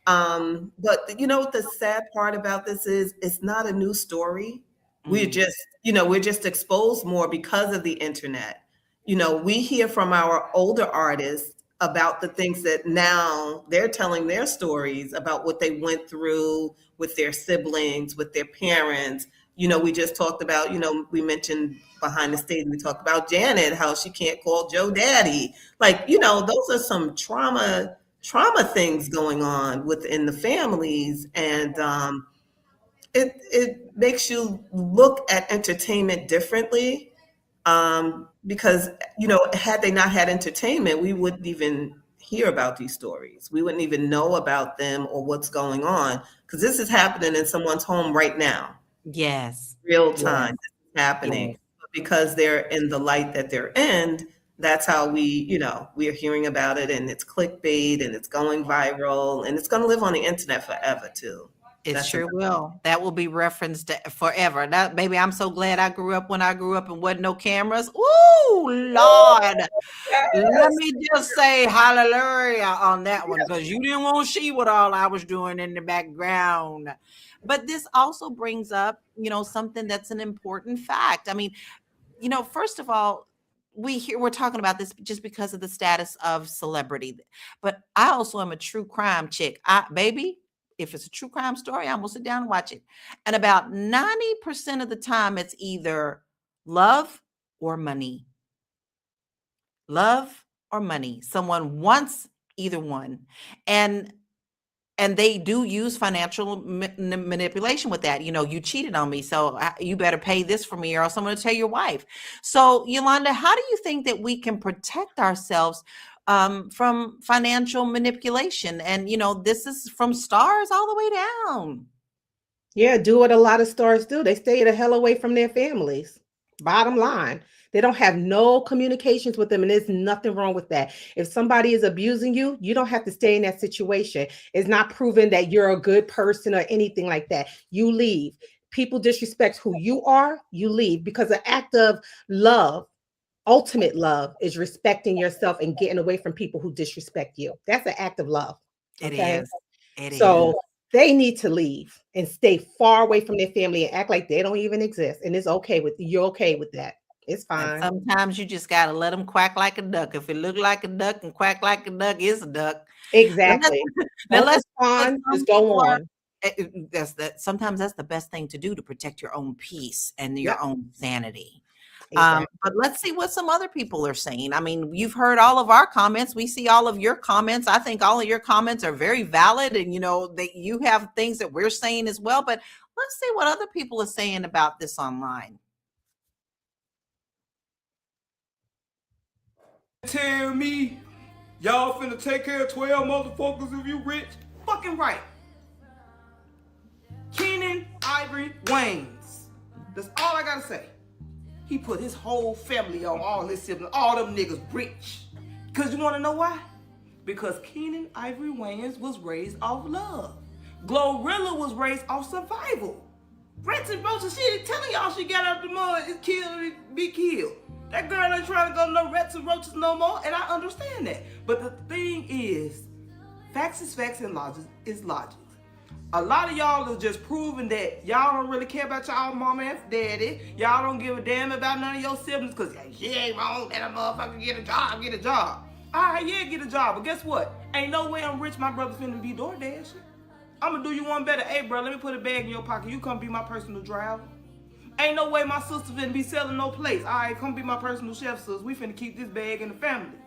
But what the sad part about this is it's not a new story. We're just exposed more because of the internet. We hear from our older artists about the things that now they're telling their stories about what they went through with their siblings, with their parents. We just talked about, we mentioned behind the stage, we talked about Janet, how she can't call Joe daddy. Like, those are some trauma things going on within the families. And it makes you look at entertainment differently, because had they not had entertainment, we wouldn't even hear about these stories. We wouldn't even know about them or what's going on, because this is happening in someone's home right now, Yes. real Yes. time. This is happening. Yes. But because they're in the light that they're in, that's how we are hearing about it, and it's clickbait, and it's going viral, and it's going to live on the internet forever too. It That's sure another will. That will be referenced forever. That, baby, I'm so glad I grew up when I grew up and wasn't no cameras. Ooh, Lord. Let me just say hallelujah on that one, because you didn't want to see what all I was doing in the background. But this also brings up, something that's an important fact. I mean, first of all, we're talking about this just because of the status of celebrity. But I also am a true crime chick. Baby, if it's a true crime story, I'm gonna sit down and watch it. And about 90% of the time, it's either love or money. Love or money. Someone wants either one. And they do use financial manipulation with that. You cheated on me, so you better pay this for me, or else I'm going to tell your wife. So, Yolanda, how do you think that we can protect ourselves from financial manipulation? And, this is from stars all the way down. Yeah, do what a lot of stars do. They stay the hell away from their families. Bottom line, they don't have no communications with them, and there's nothing wrong with that. If somebody is abusing you, you don't have to stay in that situation. It's not proven that you're a good person or anything like that. You leave. People disrespect who you are, you leave, because the act of love, ultimate love, is respecting yourself and getting away from people who disrespect you. That's an act of love. It Okay? is. It So is. they need to leave and stay far away from their family and act like they don't even exist. And it's okay with you're okay with that. It's And fine. sometimes you just got to let them quack like a duck. If it look like a duck and quack like a duck, it's a duck. Exactly. Now Don't let's respond, some just go people are- on. sometimes that's the best thing to do to protect your own peace and your Yep. own sanity. Exactly. But let's see what some other people are saying. I mean, you've heard all of our comments. We see all of your comments. I think all of your comments are very valid, and that you have things that we're saying as well. But let's see what other people are saying about this online. Tell me y'all finna take care of 12 motherfuckers if you rich? Fucking right. Kenan Ivory Wayans. That's all I gotta say. He put his whole family on, all his siblings, all them niggas rich. Cause you wanna know why? Because Kenan Ivory Wayans was raised off love. GloRilla was raised off survival. Rats and roaches, she ain't telling y'all she got out the mud, is killed or be killed. That girl ain't trying to go no rats and roaches no more, and I understand that. But the thing is, facts is facts and logic is logic. A lot of y'all is just proving that y'all don't really care about y'all mama and daddy. Y'all don't give a damn about none of your siblings, because she ain't wrong, let a motherfucker get a job. All right, yeah, get a job, but guess what? Ain't no way I'm rich, my brother's finna be door dashing. I'm gonna do you one better. Hey, bro, let me put a bag in your pocket. You come be my personal driver. Ain't no way my sister finna be selling no place. All right, come be my personal chef, sis. We finna keep this bag in the family.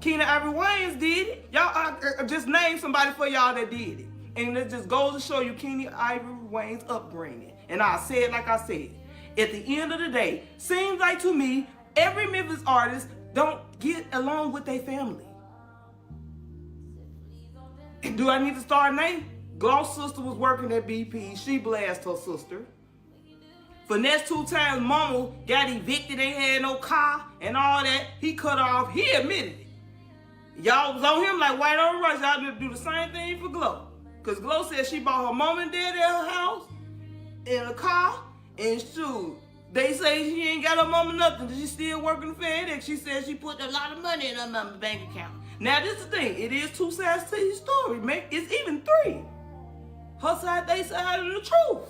Kenan Ivory Wayans did it. Y'all just name somebody for y'all that did it. And it just goes to show you Kenan Ivory Wayans' upbringing. And I say it like I said. At the end of the day, seems like to me, every Memphis artist don't get along with their family. Do I need to start a name? Glo's sister was working at BP. She blasted her sister. Finesse 2 times mama got evicted, ain't had no car and all that. He cut her off. He admitted it. Y'all was on him like white on rice. Y'all need to do the same thing for Glo. Because Glo said she bought her mom and dad at her house in a car, and shoot, they say she ain't got her mama nothing. She still working FedEx. She said she put a lot of money in her mama's bank account. Now this is the thing. It is 2 sides to your story. It's even 3. Her side, they side, and the truth.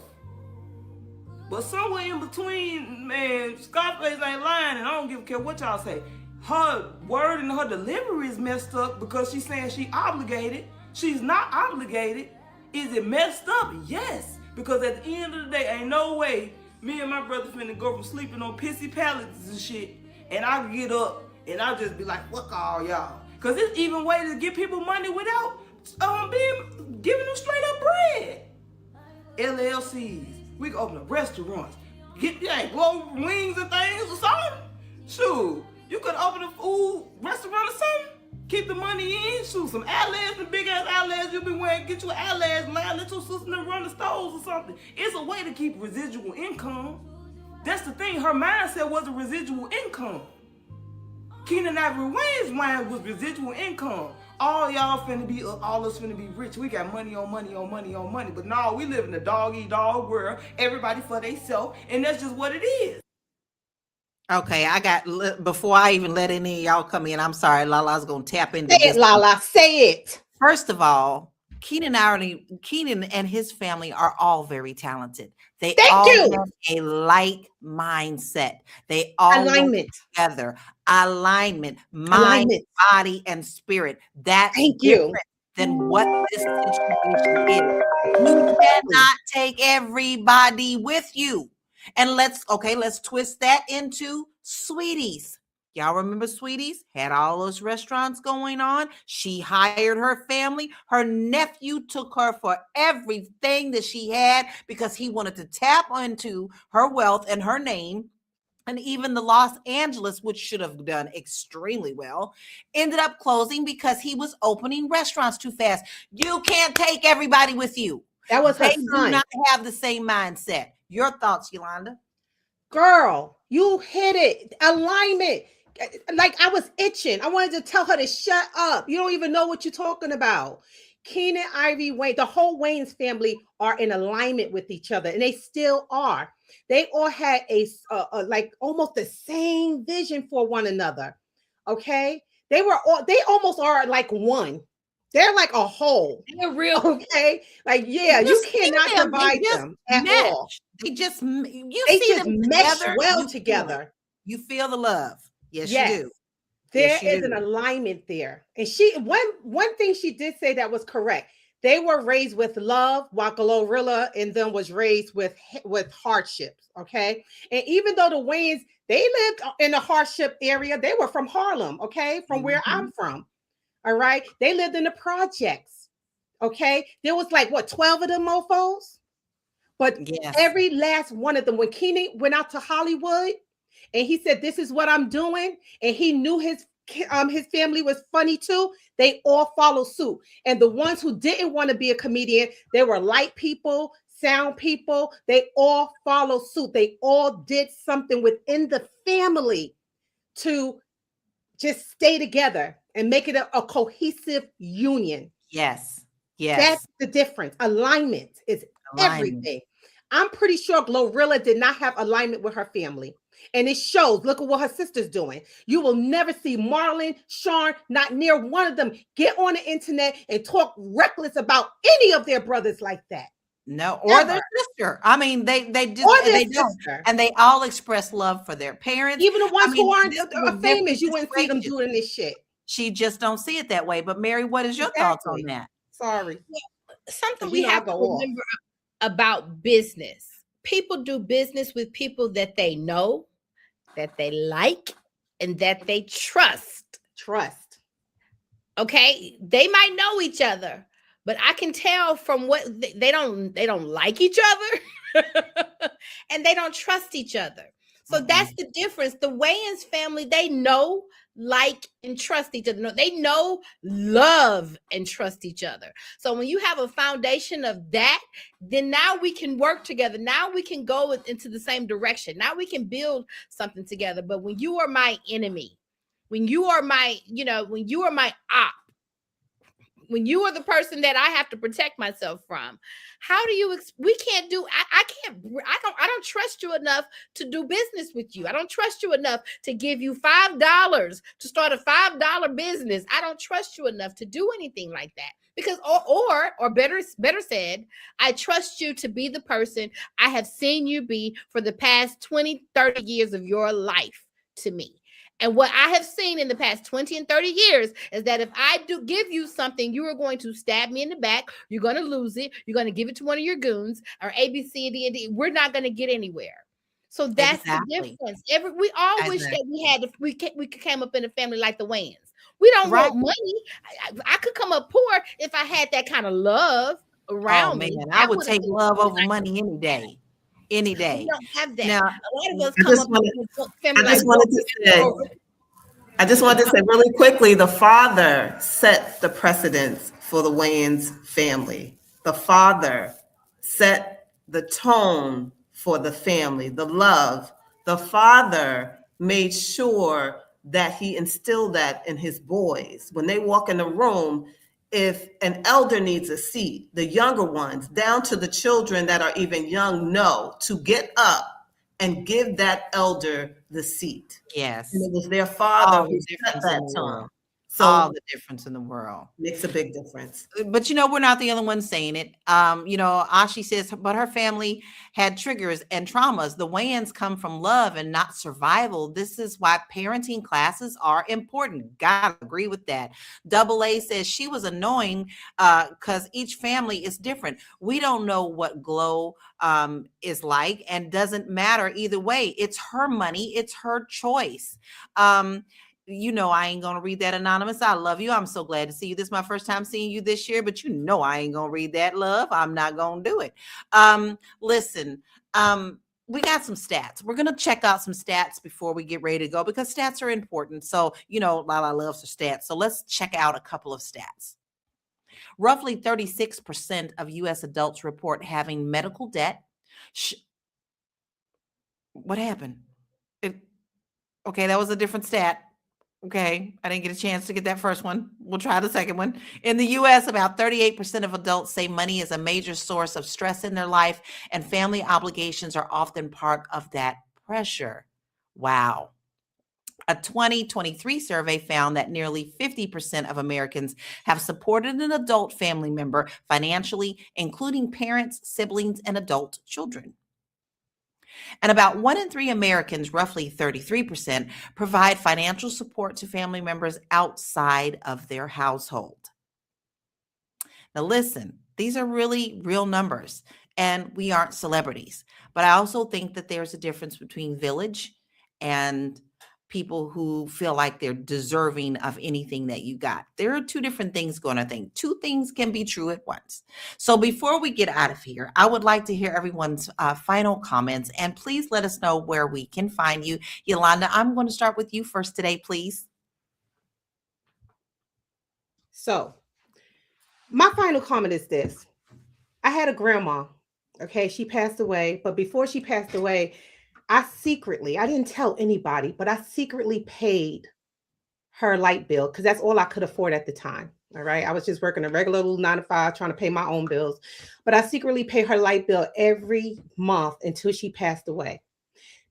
But somewhere in between, man, Scarface ain't lying, and I don't give a care what y'all say. Her word and her delivery is messed up because she's saying she obligated. She's not obligated. Is it messed up? Yes. Because at the end of the day, ain't no way me and my brother finna go from sleeping on pissy pallets and shit, and I get up and I just be like, fuck all y'all. Because it's even ways to give people money without giving them straight up bread. LLCs. We can open up restaurants. Get blow wings and things or something. Shoot, you could open a food restaurant or something. Keep the money in. Shoot, some outlets, the big ass outlets you'll be wearing. Get you an outlets line. Let your sister run the stores or something. It's a way to keep residual income. That's the thing. Her mindset was a residual income. Keenan Ivory Wayne's mind was residual income. All y'all finna be, all us finna be rich. We got money on money on money on money. But no, we live in a dog-eat-dog world. Everybody for themselves, and that's just what it is. Okay, before I even let any of y'all come in, I'm sorry, Lala's gonna tap into Say this. it, Lala. Say it. First of all, Keenan and his family are all very talented. They all have a like mindset. They all work together. Alignment, mind, body, and spirit. That's different than what this situation is. You cannot take everybody with you. And let's twist that into Sweeties. Y'all remember Sweeties? Had all those restaurants going on. She hired her family. Her nephew took her for everything that she had because he wanted to tap into her wealth and her name. And even the Los Angeles, which should have done extremely well, ended up closing because he was opening restaurants too fast. You can't take everybody with you. That was her They son. do not have the same mindset. Your thoughts, Yolanda? Girl, you hit it. Alignment. Like I was itching. I wanted to tell her to shut up. You don't even know what you're talking about. Keenan Ivory Wayne, the whole Wayne's family are in alignment with each other, and they still are. They all had a like almost the same vision for one another. Okay, they almost are like one. They're like a whole. They're real. Okay, like you cannot divide them at all. They just you they see just them mesh together, well together. You feel the love. Yes, you do. There is an alignment there. And one thing she did say that was correct. They were raised with love, while GloRilla and them was raised with hardships. Okay. And even though the Waynes, they lived in a hardship area, they were from Harlem, okay, from where I'm from. All right. They lived in the projects. Okay. There was like 12 of them mofos. But every last one of them, when Keenan went out to Hollywood and he said, "This is what I'm doing," and he knew his family was funny too, they all followed suit. And the ones who didn't want to be a comedian, they were light people, sound people, they all followed suit. They all did something within the family to just stay together and make it a cohesive union. Yes. That's the difference. Alignment is everything. I'm pretty sure GloRilla did not have alignment with her family. And it shows. Look at what her sister's doing. You will never see Marlon, Sean, not near one of them get on the internet and talk reckless about any of their brothers like that. No, or their sister. I mean, they do, they don't, and they all express love for their parents. Even the ones who aren't famous, you wouldn't see them doing this shit. She just don't see it that way. But Mary, what is your thoughts on that? Sorry. Something we have to remember about business. People do business with people that they know, that they like, and that they trust. Okay, they might know each other, but I can tell from what they don't like each other and they don't trust each other. So that's the difference. The Wayans family, they know, like, and trust each other. They know, love, and trust each other. So when you have a foundation of that, then now we can work together. Now we can go into the same direction. Now we can build something together. But when you are my enemy, when you are my, when you are my op, when you are the person that I have to protect myself from, how do you, we can't do, I don't trust you enough to do business with you. I don't trust you enough to give you $5 to start a $5 business. I don't trust you enough to do anything like that. Because, or better said, I trust you to be the person I have seen you be for the past 20, 30 years of your life to me. And what I have seen in the past 20 and 30 years is that if I do give you something, you are going to stab me in the back. You're going to lose it. You're going to give it to one of your goons, or A, B, C, D, and D. We're not going to get anywhere. So that's the difference. We all wish that we came up in a family like the Wayans. We don't want money. I could come up poor if I had that kind of love. around man, me. I That would would have take been love over money any day. Any we day. don't have that. Now, A lot of us I come just up wanted, with I family just like wanted to say, I just wanted to say really quickly, the father set the precedence for the Wayans family. The father set the tone for the family, the love. The father made sure that he instilled that in his boys. When they walk in the room, if an elder needs a seat, the younger ones, down to the children that are even young, know to get up and give that elder the seat. And yes, it was their father all who the set difference in that the tone. world. All So the difference in the world. makes a big difference. But we're not the only ones saying it. Ashi says, but her family had triggers and traumas. The Wayans come from love and not survival. This is why parenting classes are important. Gotta agree with that. Double A says she was annoying because each family is different. We don't know what Glow is like, and doesn't matter either way. It's her money, it's her choice. I ain't gonna read that, anonymous. I love you. I'm so glad to see you. This is my first time seeing you this year, but I ain't gonna read that, love. I'm not gonna do it. Listen, we got some stats. We're gonna check out some stats before we get ready to go, because stats are important. So, Lala loves her stats. So let's check out a couple of stats. Roughly 36% of US adults report having medical debt. What happened? Okay, that was a different stat. Okay, I didn't get a chance to get that first one. We'll try the second one. In the US, about 38% of adults say money is a major source of stress in their life, and family obligations are often part of that pressure. Wow. A 2023 survey found that nearly 50% of Americans have supported an adult family member financially, including parents, siblings, and adult children. And about 1 in 3 Americans, roughly 33%, provide financial support to family members outside of their household. Now, listen, these are really real numbers, and we aren't celebrities. But I also think that there's a difference between village and people who feel like they're deserving of anything that you got. There are two different things going on. I think two things can be true at once. So before we get out of here, I would like to hear everyone's final comments, and please let us know where we can find you. Yolanda, I'm going to start with you first today, please. So my final comment is this. I had a grandma. Okay, she passed away, but before she passed away, I didn't tell anybody, but I secretly paid her light bill because that's all I could afford at the time. All right. I was just working a regular little 9 to 5, trying to pay my own bills, but I secretly paid her light bill every month until she passed away,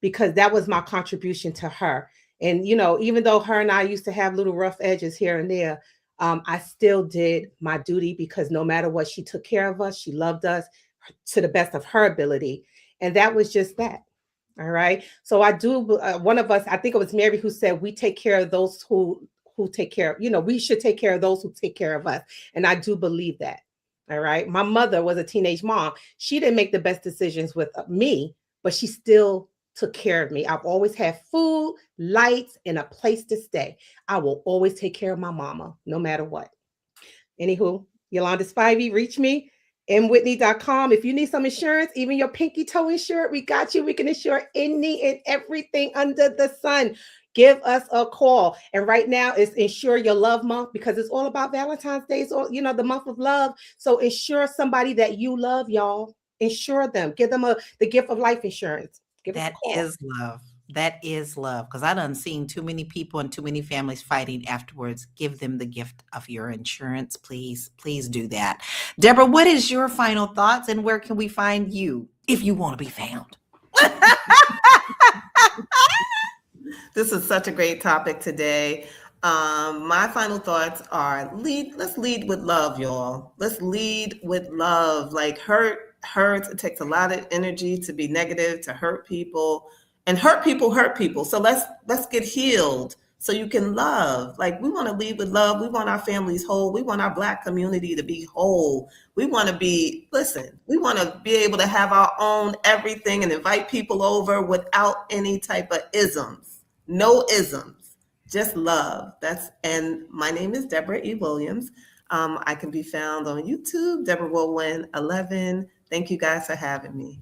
because that was my contribution to her. And, even though her and I used to have little rough edges here and there, I still did my duty, because no matter what, she took care of us. She loved us to the best of her ability. And that was just that. All right. So I do. One of us, I think it was Mary, who said we take care of those who take care of, we should take care of those who take care of us. And I do believe that. All right. My mother was a teenage mom. She didn't make the best decisions with me, but she still took care of me. I've always had food, lights, and a place to stay. I will always take care of my mama, no matter what. Anywho, Yolanda Spivey, reach me. MWhitney.com. If you need some insurance, even your pinky toe insured, we got you. We can insure any and everything under the sun. Give us a call. And right now it's Insure Your Love Month, because it's all about Valentine's Day, or the month of love. So insure somebody that you love, y'all. Insure them. Give them the gift of life insurance. Give us a call. That is love. That is love, because I done seen too many people and too many families fighting afterwards. Give them the gift of your insurance, please. Please do that. Deborah, what is your final thoughts, and where can we find you if you want to be found? This is such a great topic today. My final thoughts are let's lead with love, y'all. Let's lead with love. Like hurts. It takes a lot of energy to be negative, to hurt people. And hurt people. So let's get healed so you can love. Like, we want to lead with love. We want our families whole. We want our Black community to be whole. We want to we want to be able to have our own everything and invite people over without any type of isms. No isms, just love. And my name is Deborah E. Williams. I can be found on YouTube, Deborah Wolin 11. Thank you guys for having me.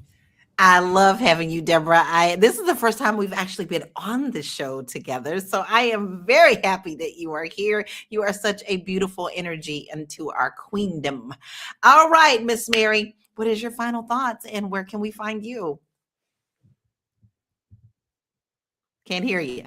I love having you, Deborah. This is the first time we've actually been on the show together. So I am very happy that you are here. You are such a beautiful energy into our queendom. All right, Miss Mary, what is your final thoughts and where can we find you? Can't hear you.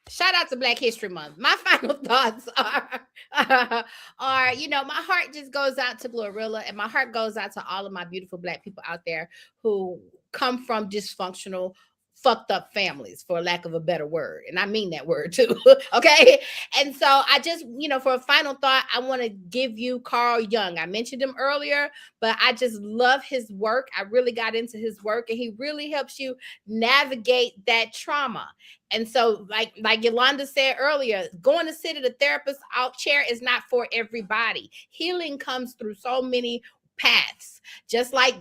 Shout out to Black History Month. My final thoughts are, my heart just goes out to GloRilla, and my heart goes out to all of my beautiful Black people out there who come from dysfunctional, fucked up families, for lack of a better word. And I mean that word too. Okay. And so I just, for a final thought, I want to give you Carl Jung. I mentioned him earlier, but I just love his work. I really got into his work, and he really helps you navigate that trauma. And so, like Yolanda said earlier, going to sit at a therapist's chair is not for everybody. Healing comes through so many paths. Just like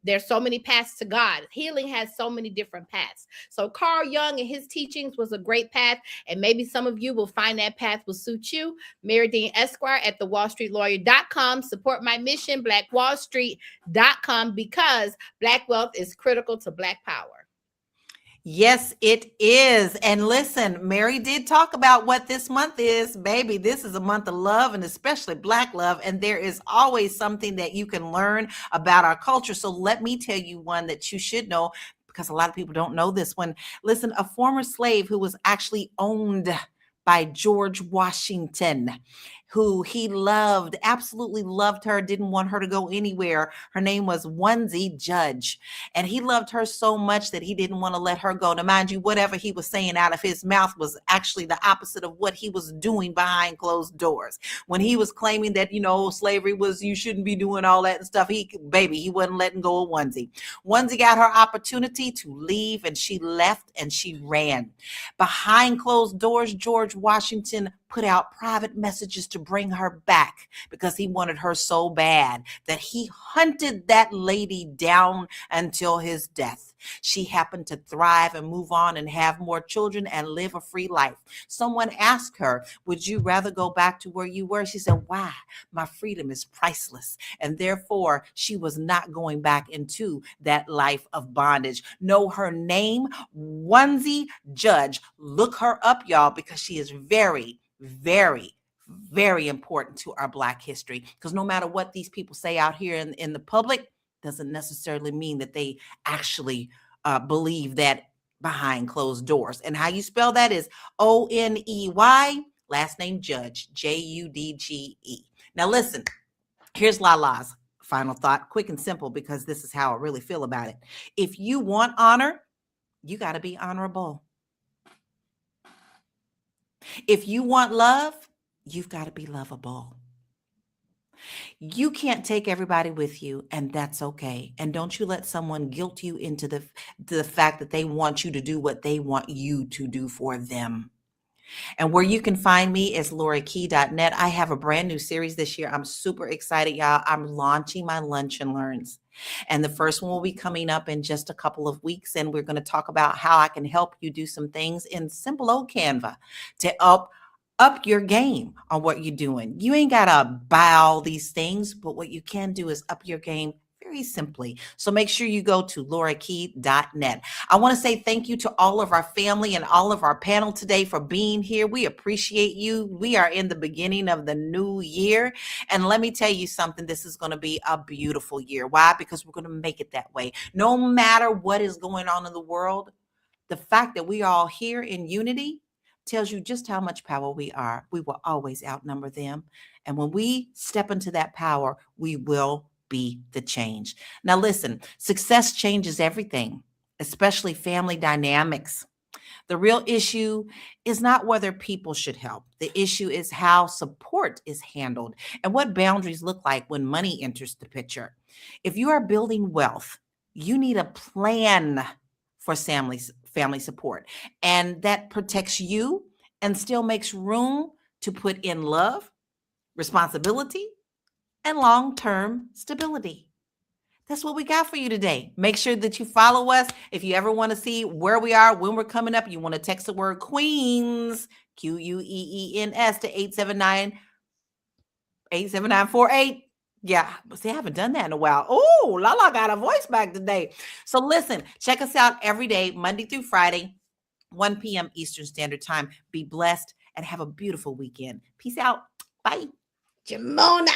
there's so many paths to God. Healing has so many different paths. So Carl Jung and his teachings was a great path, and maybe some of you will find that path will suit you. Mary Dean Esquire at thewallstreetlawyer.com. Support my mission, blackwallstreet.com, because Black wealth is critical to Black power. Yes, it is. And listen, Mary did talk about what this month is. Baby, this is a month of love, and especially Black love. And there is always something that you can learn about our culture. So let me tell you one that you should know, because a lot of people don't know this one. Listen, a former slave who was actually owned by George Washington, who he loved, absolutely loved her, didn't want her to go anywhere. Her name was Onesie Judge. And he loved her so much that he didn't want to let her go. Now, mind you, whatever he was saying out of his mouth was actually the opposite of what he was doing behind closed doors. When he was claiming that, slavery was, you shouldn't be doing all that and stuff, he wasn't letting go of Onesie. Onesie got her opportunity to leave, and she left and she ran. Behind closed doors, George Washington put out private messages to bring her back because he wanted her so bad that he hunted that lady down until his death. She happened to thrive and move on and have more children and live a free life. Someone asked her, would you rather go back to where you were? She said, why? My freedom is priceless. And therefore, she was not going back into that life of bondage. Know her name, Onesie Judge. Look her up, y'all, because she is very, very, very important to our Black history. Because no matter what these people say out here in the public, doesn't necessarily mean that they actually believe that behind closed doors. And how you spell that is Oney, last name Judge, Judge. Now listen, here's Lala's final thought, quick and simple, because this is how I really feel about it. If you want honor, you got to be honorable. If you want love, you've got to be lovable. You can't take everybody with you, and that's okay. And don't you let someone guilt you into the fact that they want you to do what they want you to do for them. And where you can find me is LoriKey.net. I have a brand new series this year. I'm super excited, y'all. I'm launching my Lunch and Learns. And the first one will be coming up in just a couple of weeks. And we're going to talk about how I can help you do some things in simple old Canva to up your game on what you're doing. You ain't got to buy all these things, but what you can do is up your game very simply. So make sure you go to LoriKey.net. I want to say thank you to all of our family and all of our panel today for being here. We appreciate you. We are in the beginning of the new year. And let me tell you something, this is going to be a beautiful year. Why? Because we're going to make it that way. No matter what is going on in the world, the fact that we are all here in unity tells you just how much power we are. We will always outnumber them. And when we step into that power, we will be the change. Now, listen, success changes everything, especially family dynamics. The real issue is not whether people should help. The issue is how support is handled and what boundaries look like when money enters the picture. If you are building wealth, you need a plan for family support, and that protects you and still makes room to put in love, responsibility, and long-term stability. That's what we got for you today. Make sure that you follow us. If you ever want to see where we are, when we're coming up, you want to text the word Queens QUEENS to 879-879-48. Yeah, but see, I haven't done that in a while. Oh, Lala got her voice back today. So listen, check us out every day, Monday through Friday, 1 p.m. Eastern Standard Time. Be blessed and have a beautiful weekend. Peace out. Bye. Jamona.